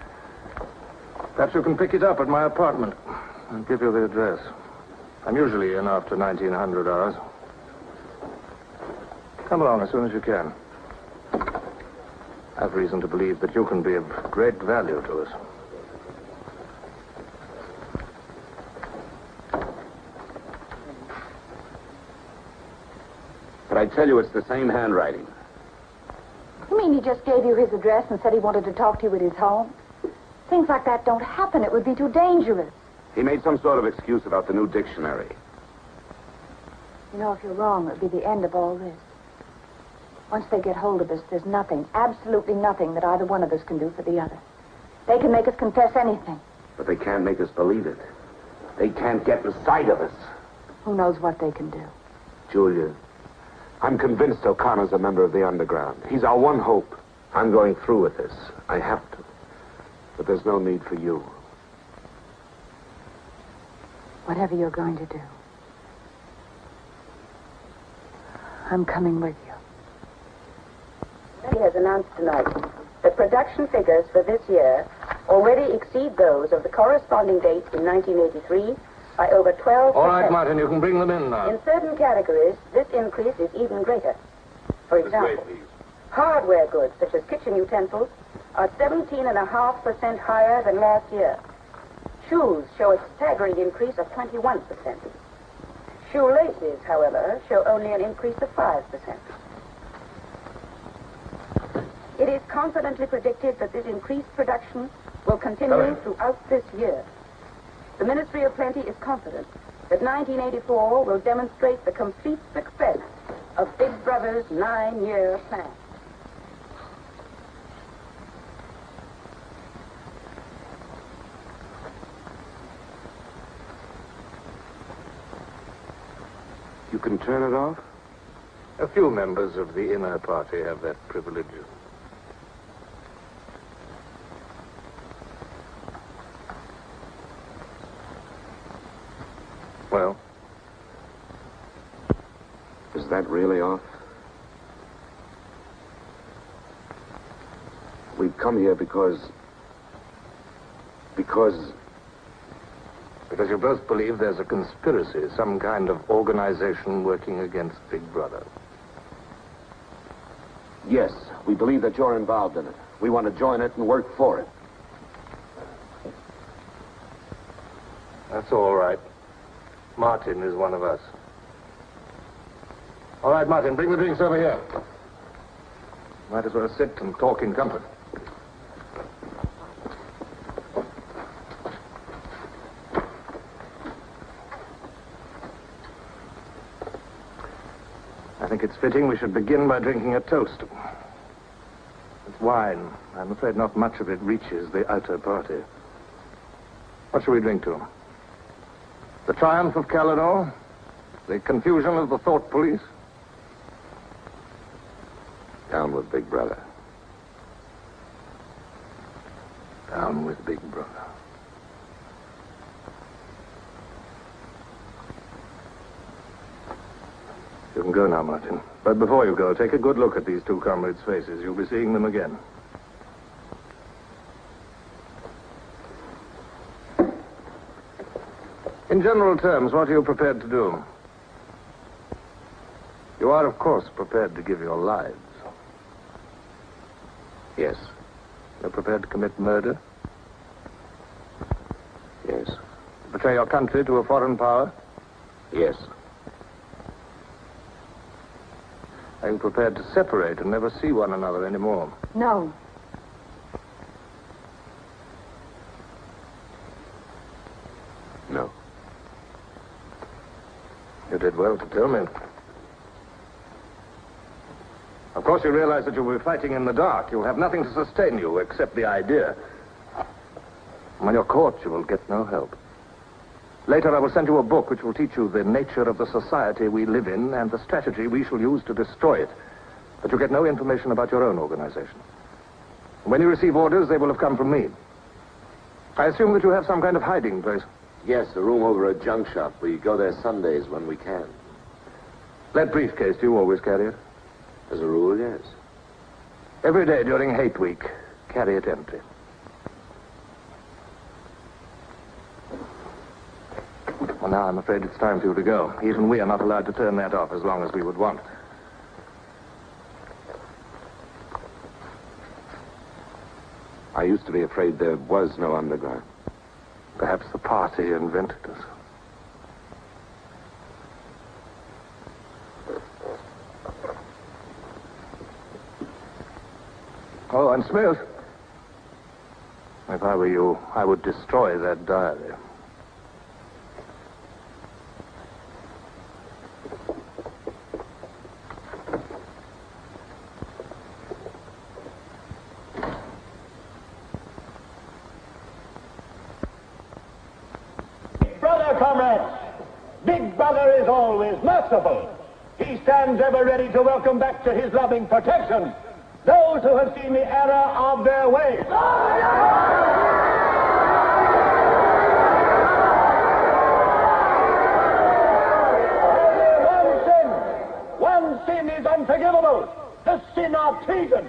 Speaker 12: Perhaps you can pick it up at my apartment. I'll give you the address. I'm usually in after 1900 hours. Come along as soon as you can. I've reason to believe that you can be of great value to us.
Speaker 9: But I tell you, it's the same handwriting.
Speaker 8: You mean he just gave you his address and said he wanted to talk to you at his home? Things like that don't happen. It would be too dangerous.
Speaker 9: He made some sort of excuse about the new dictionary.
Speaker 8: You know, if you're wrong, it would be the end of all this. Once they get hold of us, there's nothing, absolutely nothing that either one of us can do for the other. They can make us confess anything.
Speaker 9: But they can't make us believe it. They can't get the sight of us.
Speaker 8: Who knows what they can do?
Speaker 9: Julia, I'm convinced O'Connor's a member of the underground. He's our one hope. I'm going through with this. I have to. But there's no need for you.
Speaker 8: Whatever you're going to do, I'm coming with you.
Speaker 17: He has announced tonight that production figures for this year already exceed those of the corresponding date in 1983 by over 12%.
Speaker 12: All right, Martin, you can bring them in now.
Speaker 17: In certain categories, this increase is even greater. For example, hardware goods such as kitchen utensils are 17.5% higher than last year. Shoes show a staggering increase of 21%. Shoelaces, however, show only an increase of 5%. It is confidently predicted that this increased production will continue throughout this year. The Ministry of Plenty is confident that 1984 will demonstrate the complete success of Big Brother's 9-year plan.
Speaker 9: You can turn it off?
Speaker 12: A few members of the inner party have that privilege. Well?
Speaker 9: Is that really off? We've come here because
Speaker 12: you both believe there's a conspiracy, some kind of organization working against Big Brother.
Speaker 9: Yes, we believe that you're involved in it. We want to join it and work for it.
Speaker 12: That's all right. Martin is one of us. All right, Martin, bring the drinks over here. Might as well sit and talk in comfort. I think it's fitting we should begin by drinking a toast. It's wine. I'm afraid not much of it reaches the outer party. What shall we drink to? The triumph of Calidor? The confusion of the thought police?
Speaker 9: Down with Big Brother.
Speaker 12: Down with Big Brother. You can go now, Martin. But before you go, take a good look at these two comrades' faces. You'll be seeing them again. In general terms, what are you prepared to do? You are, of course, prepared to give your lives.
Speaker 9: Yes.
Speaker 12: You're prepared to commit murder?
Speaker 9: Yes.
Speaker 12: To betray your country to a foreign power?
Speaker 9: Yes.
Speaker 12: Are you prepared to separate and never see one another anymore?
Speaker 8: No.
Speaker 9: No.
Speaker 12: You did well to tell me. Of course, you realize that you'll be fighting in the dark. You'll have nothing to sustain you except the idea. When you're caught, you will get no help. Later, I will send you a book which will teach you the nature of the society we live in and the strategy we shall use to destroy it. But you get no information about your own organization. When you receive orders, they will have come from me. I assume that you have some kind of hiding place.
Speaker 4: Yes, a room over a junk shop. We go there Sundays when we can.
Speaker 12: That briefcase, do you always carry it?
Speaker 4: As a rule, yes.
Speaker 12: Every day during hate week, carry it empty. Well, now I'm afraid it's time for you to go. Even we are not allowed to turn that off as long as we would want.
Speaker 4: I used to be afraid there was no underground.
Speaker 12: Perhaps the party invented us. Oh, and Smith. If I were you, I would destroy that diary.
Speaker 15: Comrades, Big Brother is always merciful. He stands ever ready to welcome back to his loving protection those who have seen the error of their ways. Only one sin is unforgivable, the sin of treason.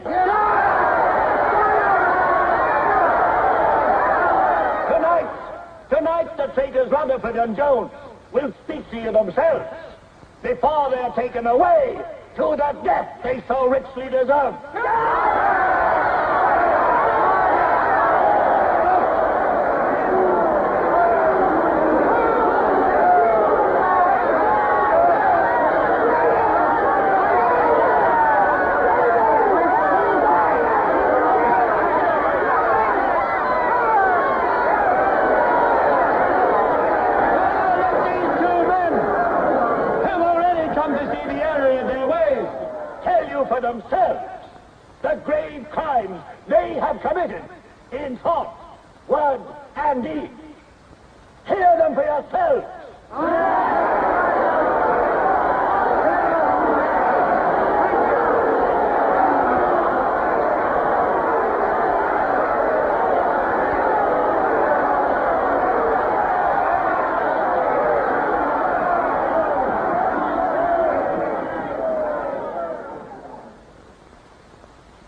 Speaker 15: Tonight, the traitors Rutherford and Jones will speak to you themselves before they're taken away to the death they so richly deserve. For themselves the grave crimes they have committed in thought, word, and deed. Hear them for yourselves.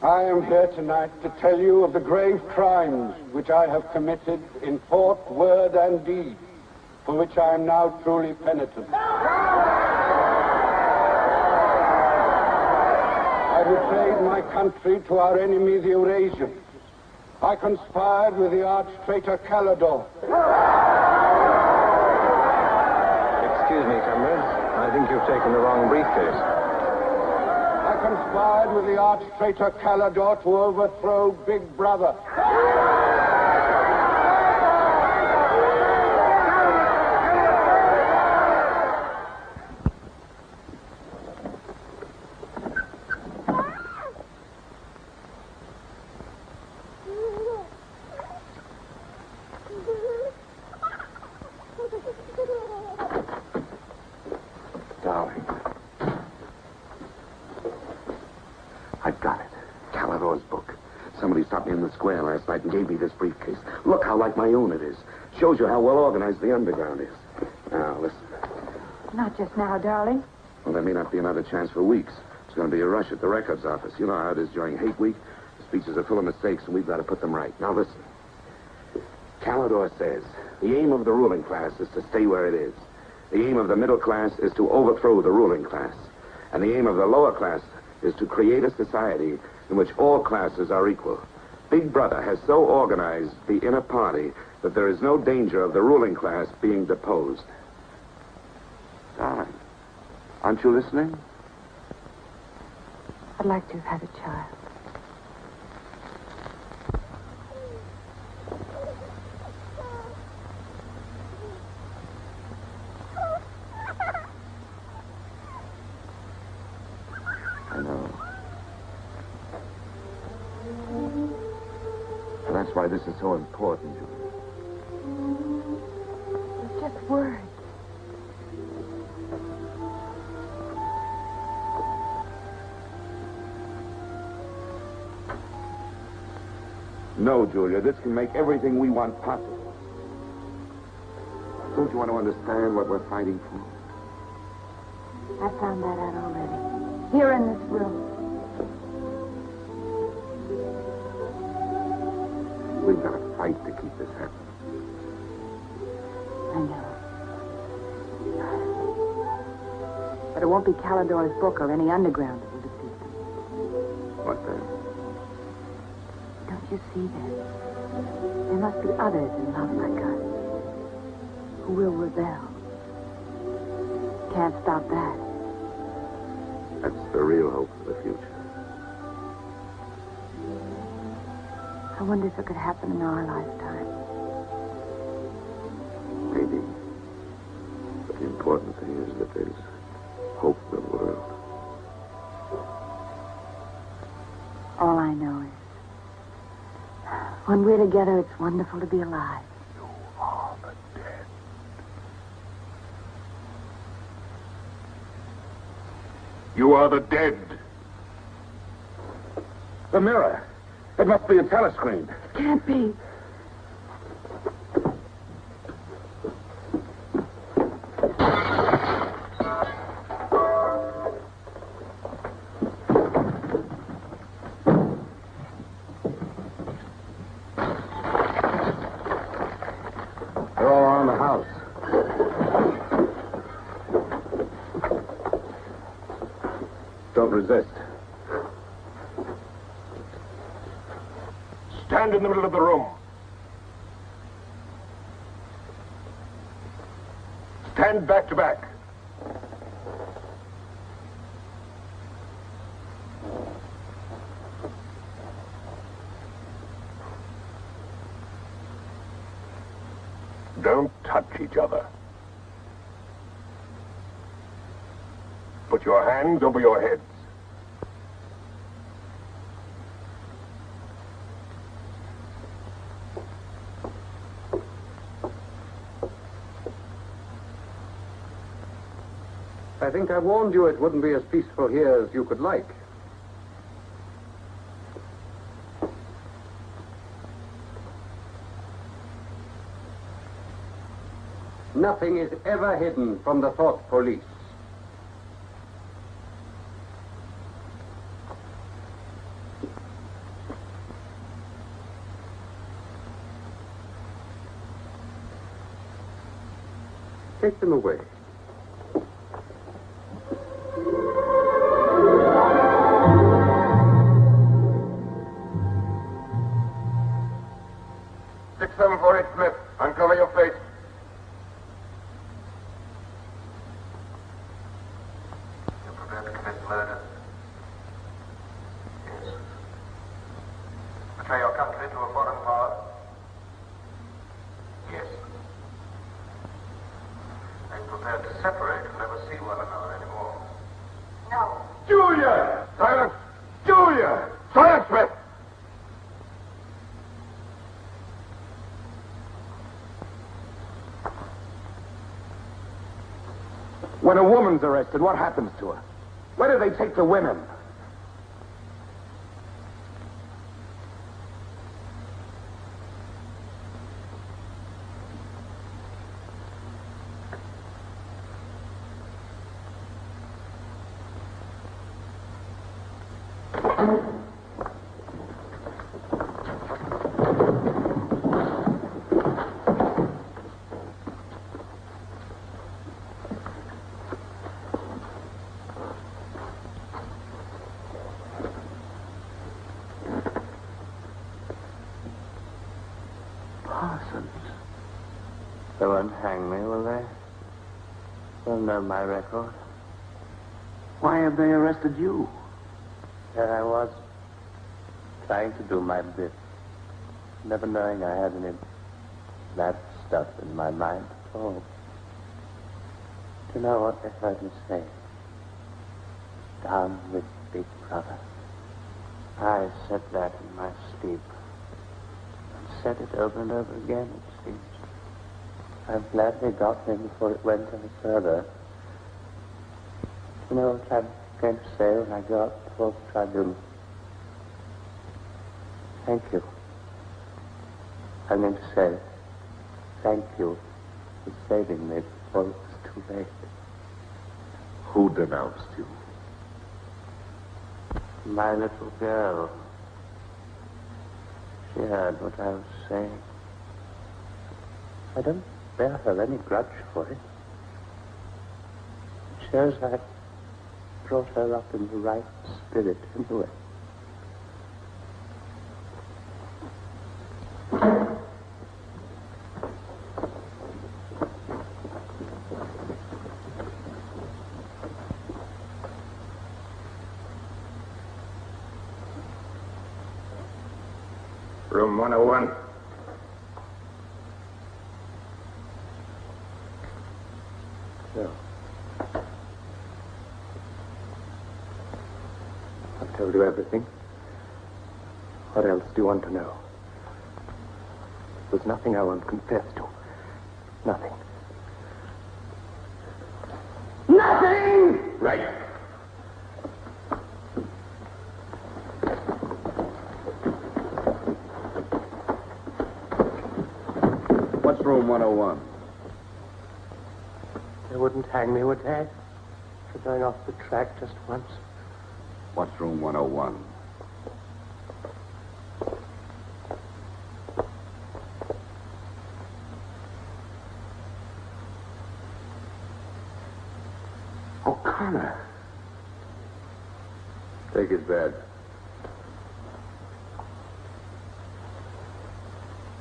Speaker 18: I am here tonight to tell you of the grave crimes which I have committed in thought, word, and deed, for which I am now truly penitent. I betrayed my country to our enemy, the Eurasians. I conspired with the arch-traitor Calidor.
Speaker 11: Excuse me, comrades. I think you've taken the wrong briefcase.
Speaker 18: I conspired with the arch-traitor Calidor to overthrow Big Brother.
Speaker 4: Darling. I've got it. Calidor's book. Somebody stopped me in the square last night and gave me this briefcase. Look how like my own it is. Shows you how well organized the underground is. Now, listen.
Speaker 8: Not just now, darling.
Speaker 4: Well, there may not be another chance for weeks. There's going to be a rush at the records office. You know how it is during hate week. The speeches are full of mistakes, and we've got to put them right. Now, listen. Calidor says the aim of the ruling class is to stay where it is. The aim of the middle class is to overthrow the ruling class. And the aim of the lower class is to create a society in which all classes are equal. Big Brother has so organized the inner party that there is no danger of the ruling class being deposed. Darling, aren't you listening?
Speaker 8: I'd like to have had a child.
Speaker 4: I know. And that's why this is so important, Julie.
Speaker 8: It's just words.
Speaker 4: No, Julia, this can make everything we want possible. Don't you want to understand what we're fighting for?
Speaker 8: I found that out already. Here in this room.
Speaker 4: We've got to fight to keep this happening.
Speaker 8: I know. But it won't be Calidor's book or any underground that will defeat them.
Speaker 4: What then?
Speaker 8: Don't you see that? There must be others in love like us who will rebel. Can't stop that.
Speaker 4: That's the real hope for the future.
Speaker 8: I wonder if it could happen in our lifetime.
Speaker 4: Maybe. But the important thing is that there's hope in the world.
Speaker 8: All I know is, when we're together, it's wonderful to be alive.
Speaker 4: You are the dead.
Speaker 13: You are the dead.
Speaker 4: The mirror. It must be a telescreen.
Speaker 8: Can't be.
Speaker 4: They're all around the house. Don't resist.
Speaker 13: Stand in the middle of the room. Stand back to back. Don't touch each other. Put your hands over your heads.
Speaker 7: I think I warned you it wouldn't be as peaceful here as you could like. Nothing is ever hidden from the thought police. Take them away.
Speaker 2: Smith, uncover your face.
Speaker 6: You're prepared to commit murder? Yes. Betray your country to a foreign power? Yes. Are you prepared to separate and never see one another anymore?
Speaker 5: No.
Speaker 2: Julia! Silence! Julia! Silence, Smith!
Speaker 4: When a woman's arrested, what happens to her? Where do they take the women?
Speaker 6: They won't hang me, will they? They'll know my record.
Speaker 4: Why have they arrested you?
Speaker 6: There I was, trying to do my bit, never knowing I had any bad stuff in my mind at all. Do you know what they heard me say? Down with Big Brother. I said that in my sleep. And said it over and over again, it seems. I'm glad they got me before it went any further. You know what I'm going to say when I go up before the tribunal? Thank you. I meant to say thank you for saving me before it was too late.
Speaker 19: Who denounced you?
Speaker 6: My little girl. She heard what I was saying. I don't bear her any grudge for it. It shows I brought her up in the right spirit anyway.
Speaker 12: Room 101.
Speaker 6: No. I've told you everything. What else do you want to know? There's nothing I won't confess to. Nothing.
Speaker 15: Nothing!
Speaker 19: Right.
Speaker 18: What's room 101?
Speaker 6: They wouldn't hang me, would they? For going off the track just once.
Speaker 18: What's room 101?
Speaker 19: O'Connor. Take his bed.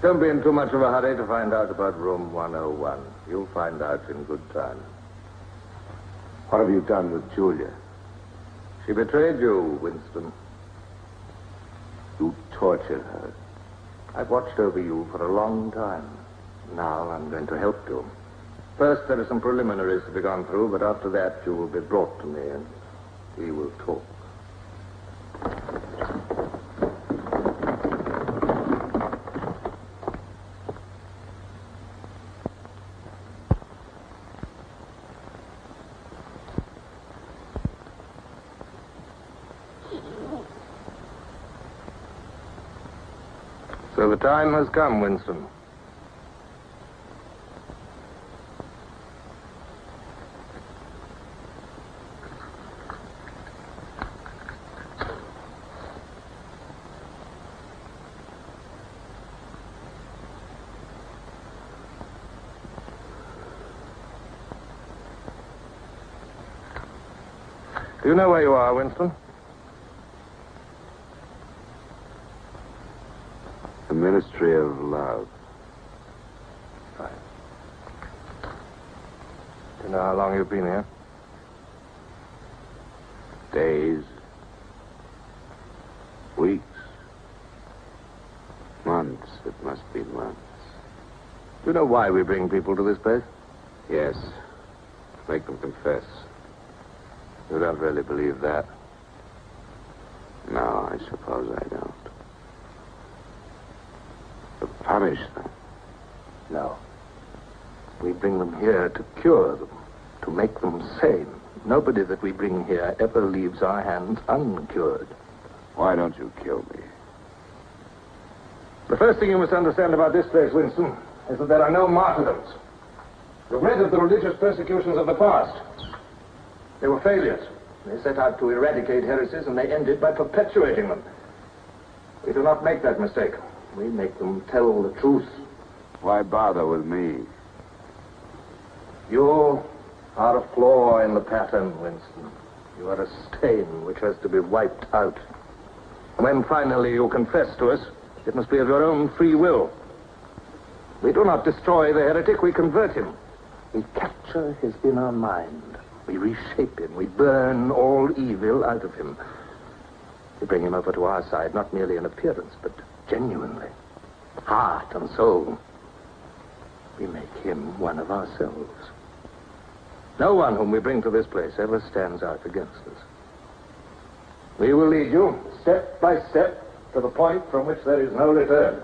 Speaker 12: Don't be in too much of a hurry to find out about room 101. You'll find out in good time.
Speaker 19: What have you done with Julia?
Speaker 12: She betrayed you, Winston.
Speaker 19: You tortured her.
Speaker 12: I've watched over you for a long time. Now I'm going to help you. First, there are some preliminaries to be gone through, but after that, you will be brought to me and we will talk. So the time has come, Winston. Do you know where you are, Winston?
Speaker 19: The Ministry of Love.
Speaker 12: Right. Do you know how long you've been here?
Speaker 19: Days. Weeks. Months. It must be months.
Speaker 12: Do you know why we bring people to this place?
Speaker 19: Yes. Make them confess.
Speaker 12: You don't really believe that?
Speaker 19: No, I suppose I don't. To punish them.
Speaker 12: No. We bring them here to cure them, to make them sane. Nobody that we bring here ever leaves our hands uncured.
Speaker 19: Why don't you kill me?
Speaker 12: The first thing you must understand about this place, Winston, is that there are no martyrdoms. You've read of the religious persecutions of the past. They were failures. They set out to eradicate heresies, and they ended by perpetuating them. We do not make that mistake. We make them tell the truth.
Speaker 19: Why bother with me?
Speaker 12: You are a flaw in the pattern, Winston. You are a stain which has to be wiped out. When finally you confess to us, it must be of your own free will. We do not destroy the heretic, we convert him. We capture his inner mind. We reshape him. We burn all evil out of him. We bring him over to our side, not merely in appearance, but genuinely. Heart and soul. We make him one of ourselves. No one whom we bring to this place ever stands out against us. We will lead you, step by step, to the point from which there is no return.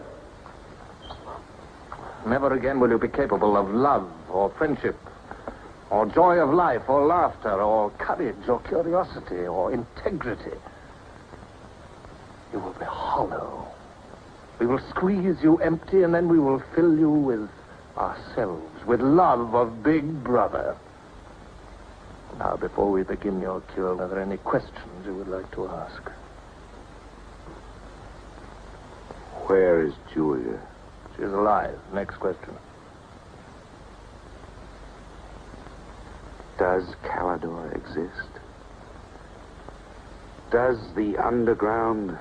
Speaker 12: Never again will you be capable of love or friendship, or joy of life, or laughter, or courage, or curiosity, or integrity. You will be hollow, We will squeeze you empty, and then we will fill you with ourselves, with love of Big Brother. Now, before we begin your cure, are there any questions you would like to ask?
Speaker 19: Where is Julia?
Speaker 12: She is alive. Next question.
Speaker 19: Does Calidor exist? Does the underground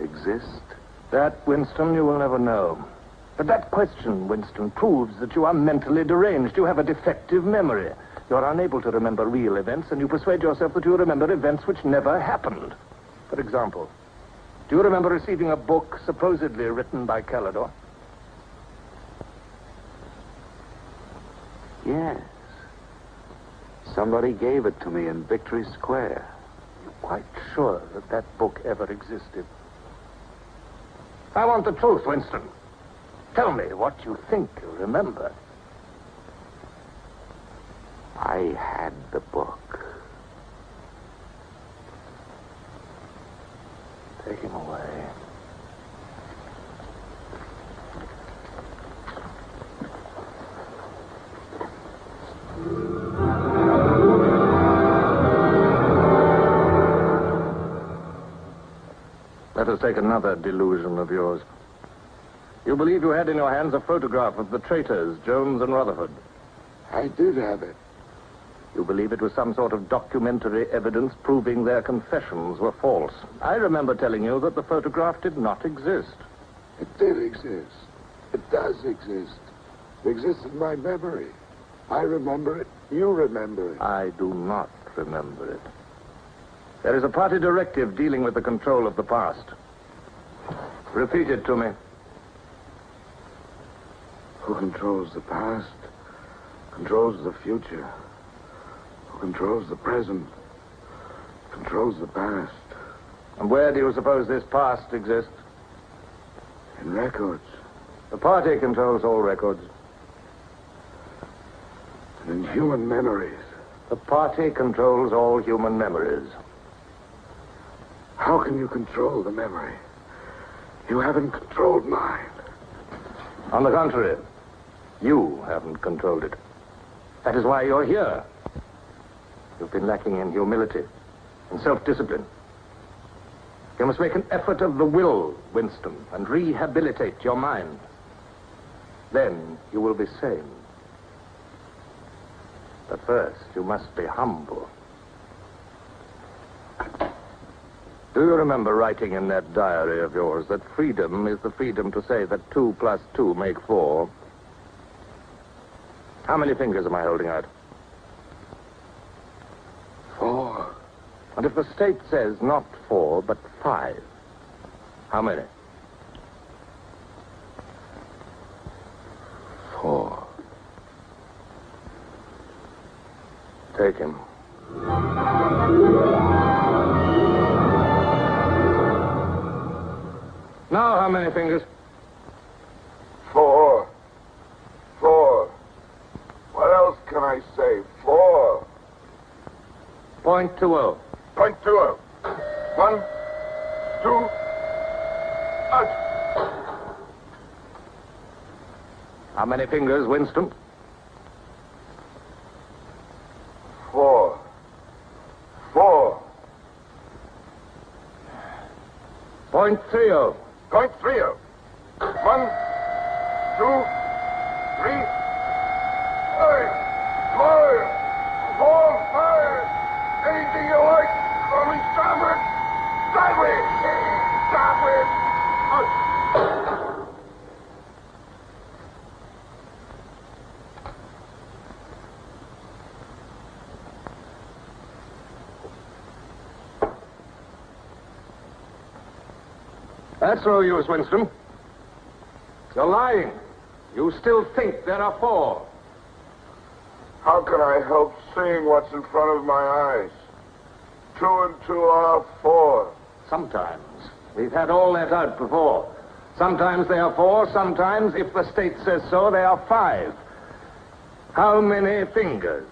Speaker 19: exist?
Speaker 12: That, Winston, you will never know. But that question, Winston, proves that you are mentally deranged. You have a defective memory. You are unable to remember real events, and you persuade yourself that you remember events which never happened. For example, do you remember receiving a book supposedly written by Calidor?
Speaker 19: Yes. Somebody gave it to me in Victory Square.
Speaker 12: You're quite sure that that book ever existed? I want the truth, Winston. Tell me what you think you remember.
Speaker 19: I had the book.
Speaker 12: Take him away. Let us take another delusion of yours. You believe you had in your hands a photograph of the traitors, Jones and Rutherford.
Speaker 19: I did have it.
Speaker 12: You believe it was some sort of documentary evidence proving their confessions were false. I remember telling you that the photograph did not exist.
Speaker 19: It did exist. It does exist. It exists in my memory. I remember it. You remember it.
Speaker 12: I do not remember it. There is a party directive dealing with the control of the past. Repeat it to me.
Speaker 19: Who controls the past controls the future. Who controls the present controls the past.
Speaker 12: And where do you suppose this past exists?
Speaker 19: In records.
Speaker 12: The party controls all records.
Speaker 19: And in human memories.
Speaker 12: The party controls all human memories.
Speaker 19: How can you control the memory? You haven't controlled mine.
Speaker 12: On the contrary, you haven't controlled it. That is why you're here. You've been lacking in humility and self-discipline. You must make an effort of the will, Winston, and rehabilitate your mind. Then you will be sane. But first, you must be humble. Do you remember writing in that diary of yours that freedom is the freedom to say that 2 plus 2 make 4? How many fingers am I holding out?
Speaker 19: 4.
Speaker 12: And if the state says not 4, but 5, how many?
Speaker 19: 4.
Speaker 12: Take him. Now, how many fingers?
Speaker 19: 4. 4. What else can I say? 4.
Speaker 12: .20.
Speaker 19: .20. 1, 2, out.
Speaker 12: How many fingers, Winston?
Speaker 19: 4. 4.
Speaker 12: .30.
Speaker 19: .30. 1, 2, 3. Fire! 4, 5. Anything you like. Only starboard. Sideways. Starboard. Out.
Speaker 12: That's no use, Winston. You're lying. You still think there are 4.
Speaker 19: How can I help seeing what's in front of my eyes? 2 and 2 are 4.
Speaker 12: Sometimes. We've had all that out before. Sometimes they are 4, sometimes, if the state says so, they are 5. How many fingers?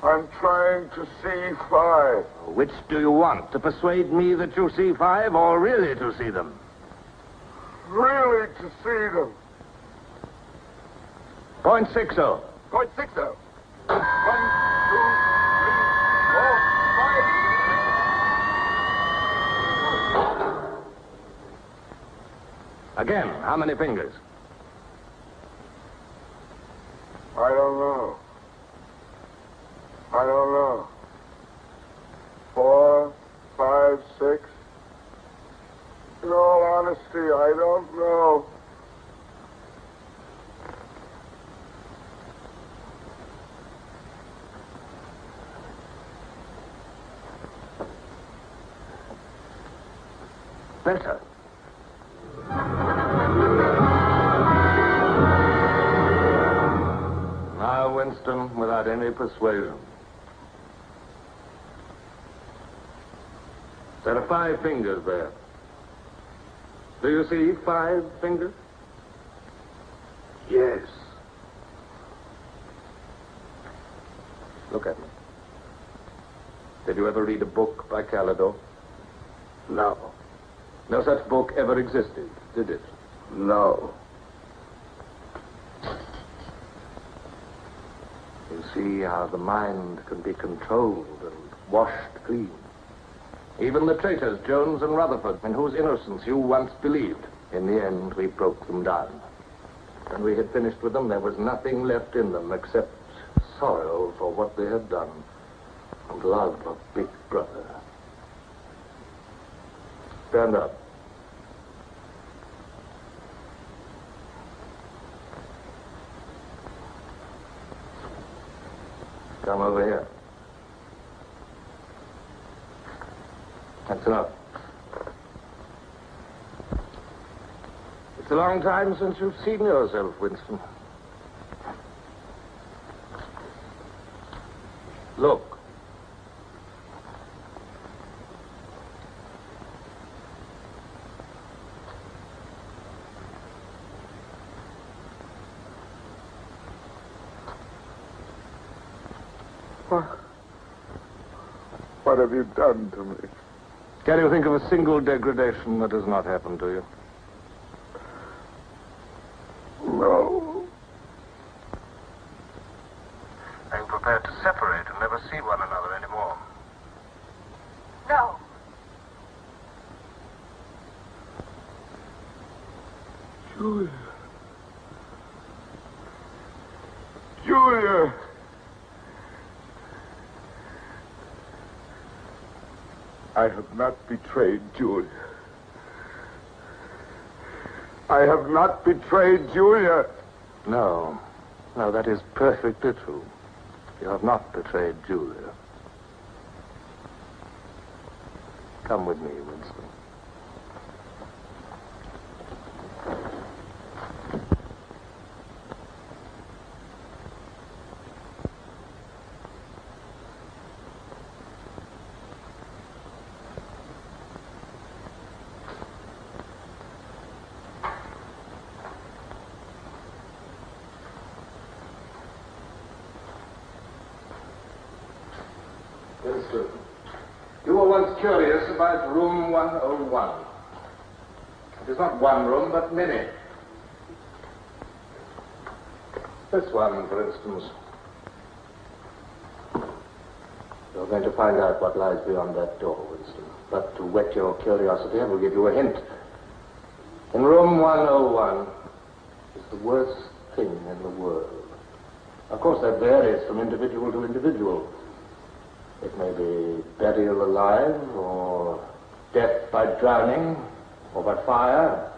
Speaker 19: I'm trying to see 5.
Speaker 12: Which do you want? To persuade me that you see 5 or really to see them?
Speaker 19: Really to see them.
Speaker 12: Point 60.
Speaker 19: Point 60. 1, 2, 3, 4, 5.
Speaker 12: Again, how many fingers?
Speaker 19: I don't know. I don't know. 4, 5, 6. In all honesty, I don't know.
Speaker 12: Better. Now, Winston, without any persuasion. There are 5 fingers there. Do you see 5 fingers?
Speaker 19: Yes.
Speaker 12: Look at me. Did you ever read a book by Calidore?
Speaker 19: No.
Speaker 12: No such book ever existed, did it?
Speaker 19: No.
Speaker 12: You see how the mind can be controlled and washed clean. Even the traitors, Jones and Rutherford, in whose innocence you once believed. In the end, we broke them down. When we had finished with them, there was nothing left in them except sorrow for what they had done and love of Big Brother. Stand up. Come over here. That's enough. It's a long time since you've seen yourself, Winston. Look.
Speaker 19: What have you done to me?
Speaker 12: Can you think of a single degradation that has not happened to you?
Speaker 19: No.
Speaker 12: Are you prepared to separate and never see one another anymore?
Speaker 3: No.
Speaker 19: Julia. Julia. I have not betrayed Julia. I have not betrayed Julia.
Speaker 12: No. No, that is perfectly true. You have not betrayed Julia. Come with me, Winston. Winston, you were once curious about room 101. It is not one room, but many. This one, for instance. You're going to find out what lies beyond that door, Winston. But to whet your curiosity, I will give you a hint. In room 101 is the worst thing in the world. Of course, that varies from individual to individual. It may be burial alive, or death by drowning, or by fire,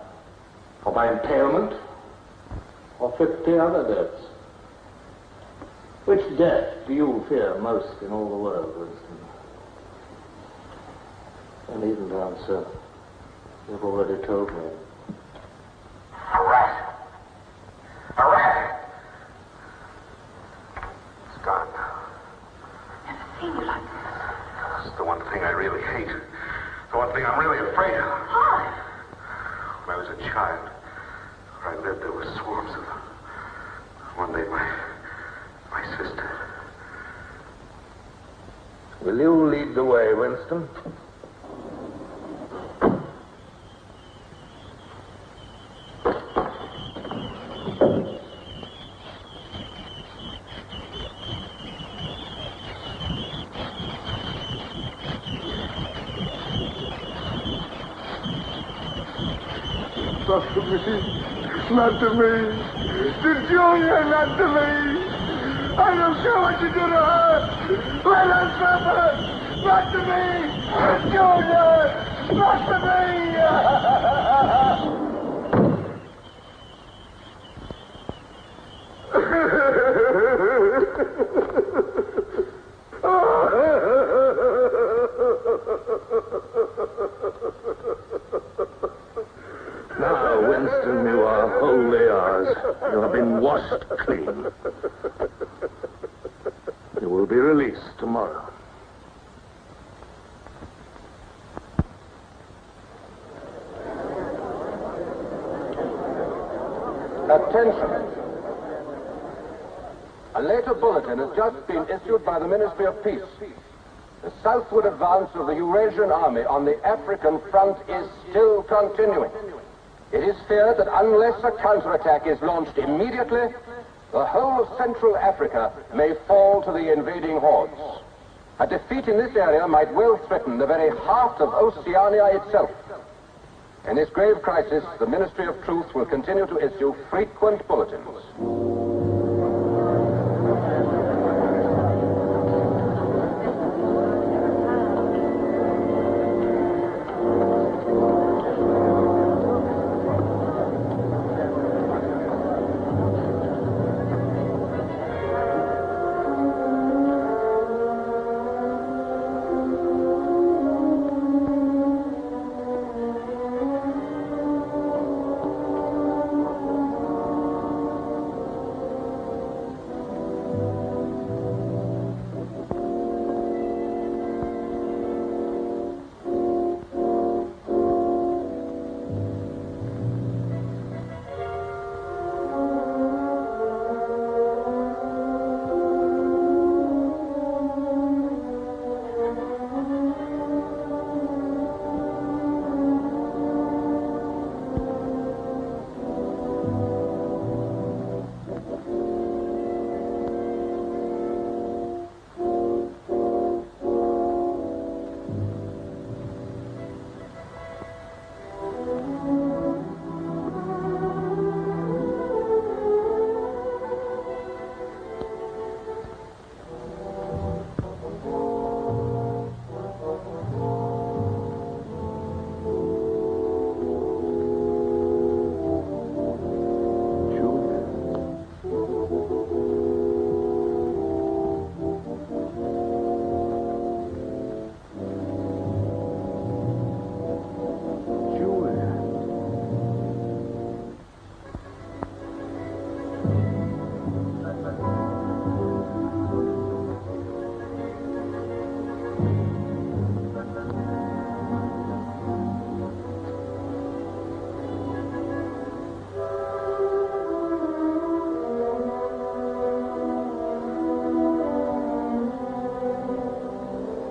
Speaker 12: or by impalement, or 50 other deaths. Which death do you fear most in all the world, Winston? I needn't answer. You've already told me.
Speaker 19: A rat. A rat. It's gone now.
Speaker 3: Seen you like
Speaker 19: It's the one thing I really hate. The one thing I'm really afraid of.
Speaker 3: Why?
Speaker 19: When I was a child, where I lived, there were swarms of them. One day, my sister,
Speaker 12: Will you lead the way, Winston?
Speaker 2: Not to me. Not to me. To Julia, not to me. I don't care what you do to her. Let her suffer. Not to me. Julia, not to me.
Speaker 12: Now, Winston, you are wholly ours. You have been washed clean. You will be released tomorrow.
Speaker 20: Attention. A later bulletin has just been issued by the Ministry of Peace. The southward advance of the Eurasian army on the African front is still continuing. It is feared that unless a counterattack is launched immediately, the whole of Central Africa may fall to the invading hordes. A defeat in this area might well threaten the very heart of Oceania itself. In this grave crisis, the Ministry of Truth will continue to issue frequent bulletins.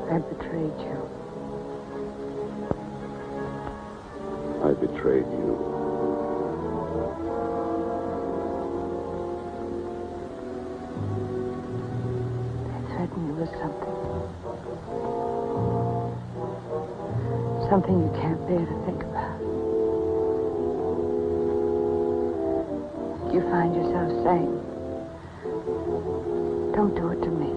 Speaker 8: I betrayed you.
Speaker 19: I betrayed you.
Speaker 8: They threatened you with something. Something you can't bear to think about. You find yourself saying, don't do it to me.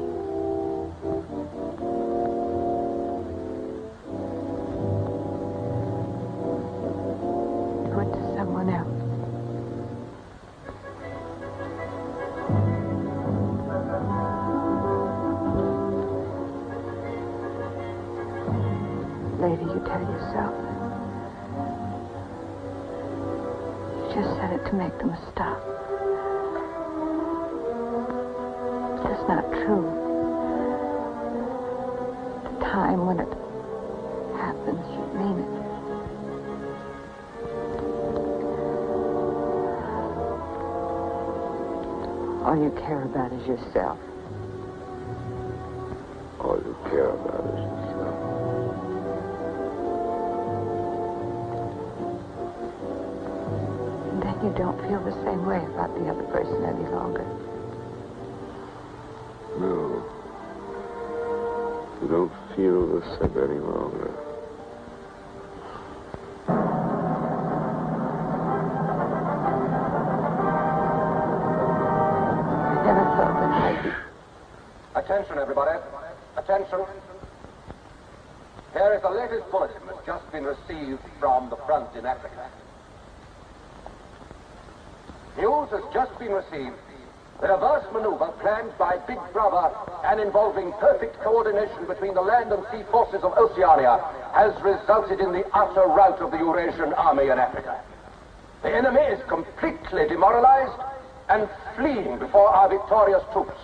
Speaker 8: Do it to someone else. Later, you tell yourself you just said it to make them stop. It's not true. The time when it happens, you mean it. All you care about is yourself.
Speaker 19: All you care about us yourself.
Speaker 8: And then you don't feel the same way about the other person any longer.
Speaker 19: No. You don't feel the same any longer.
Speaker 8: I never thought that I'd be...
Speaker 20: Attention, everybody. Attention. Here is the latest bulletin that's just been received from the front in Africa. News has just been received. The reverse maneuver planned by Big Brother and involving perfect coordination between the land and sea forces of Oceania has resulted in the utter rout of the Eurasian army in Africa. The enemy is completely demoralized and fleeing before our victorious troops.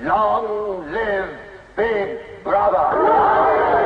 Speaker 20: Long live Big Brother!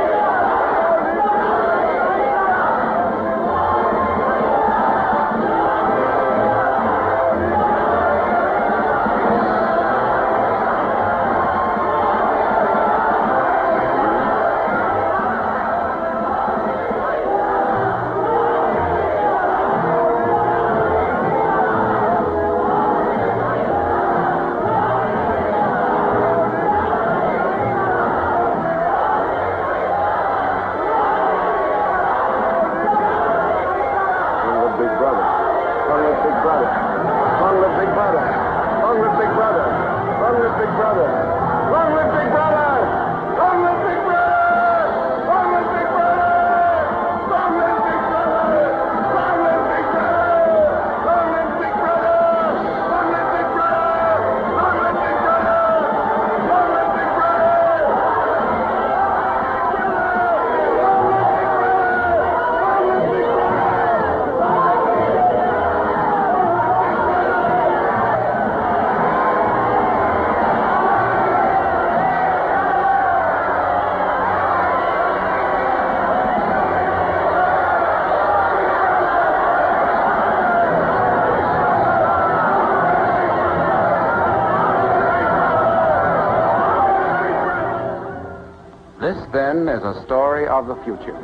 Speaker 1: This, then, is a story of the future.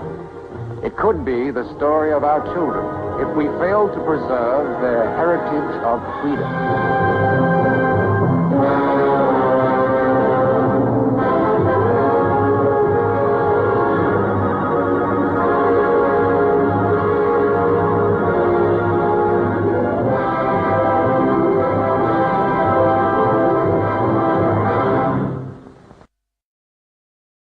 Speaker 1: It could be the story of our children if we fail to preserve their heritage of freedom.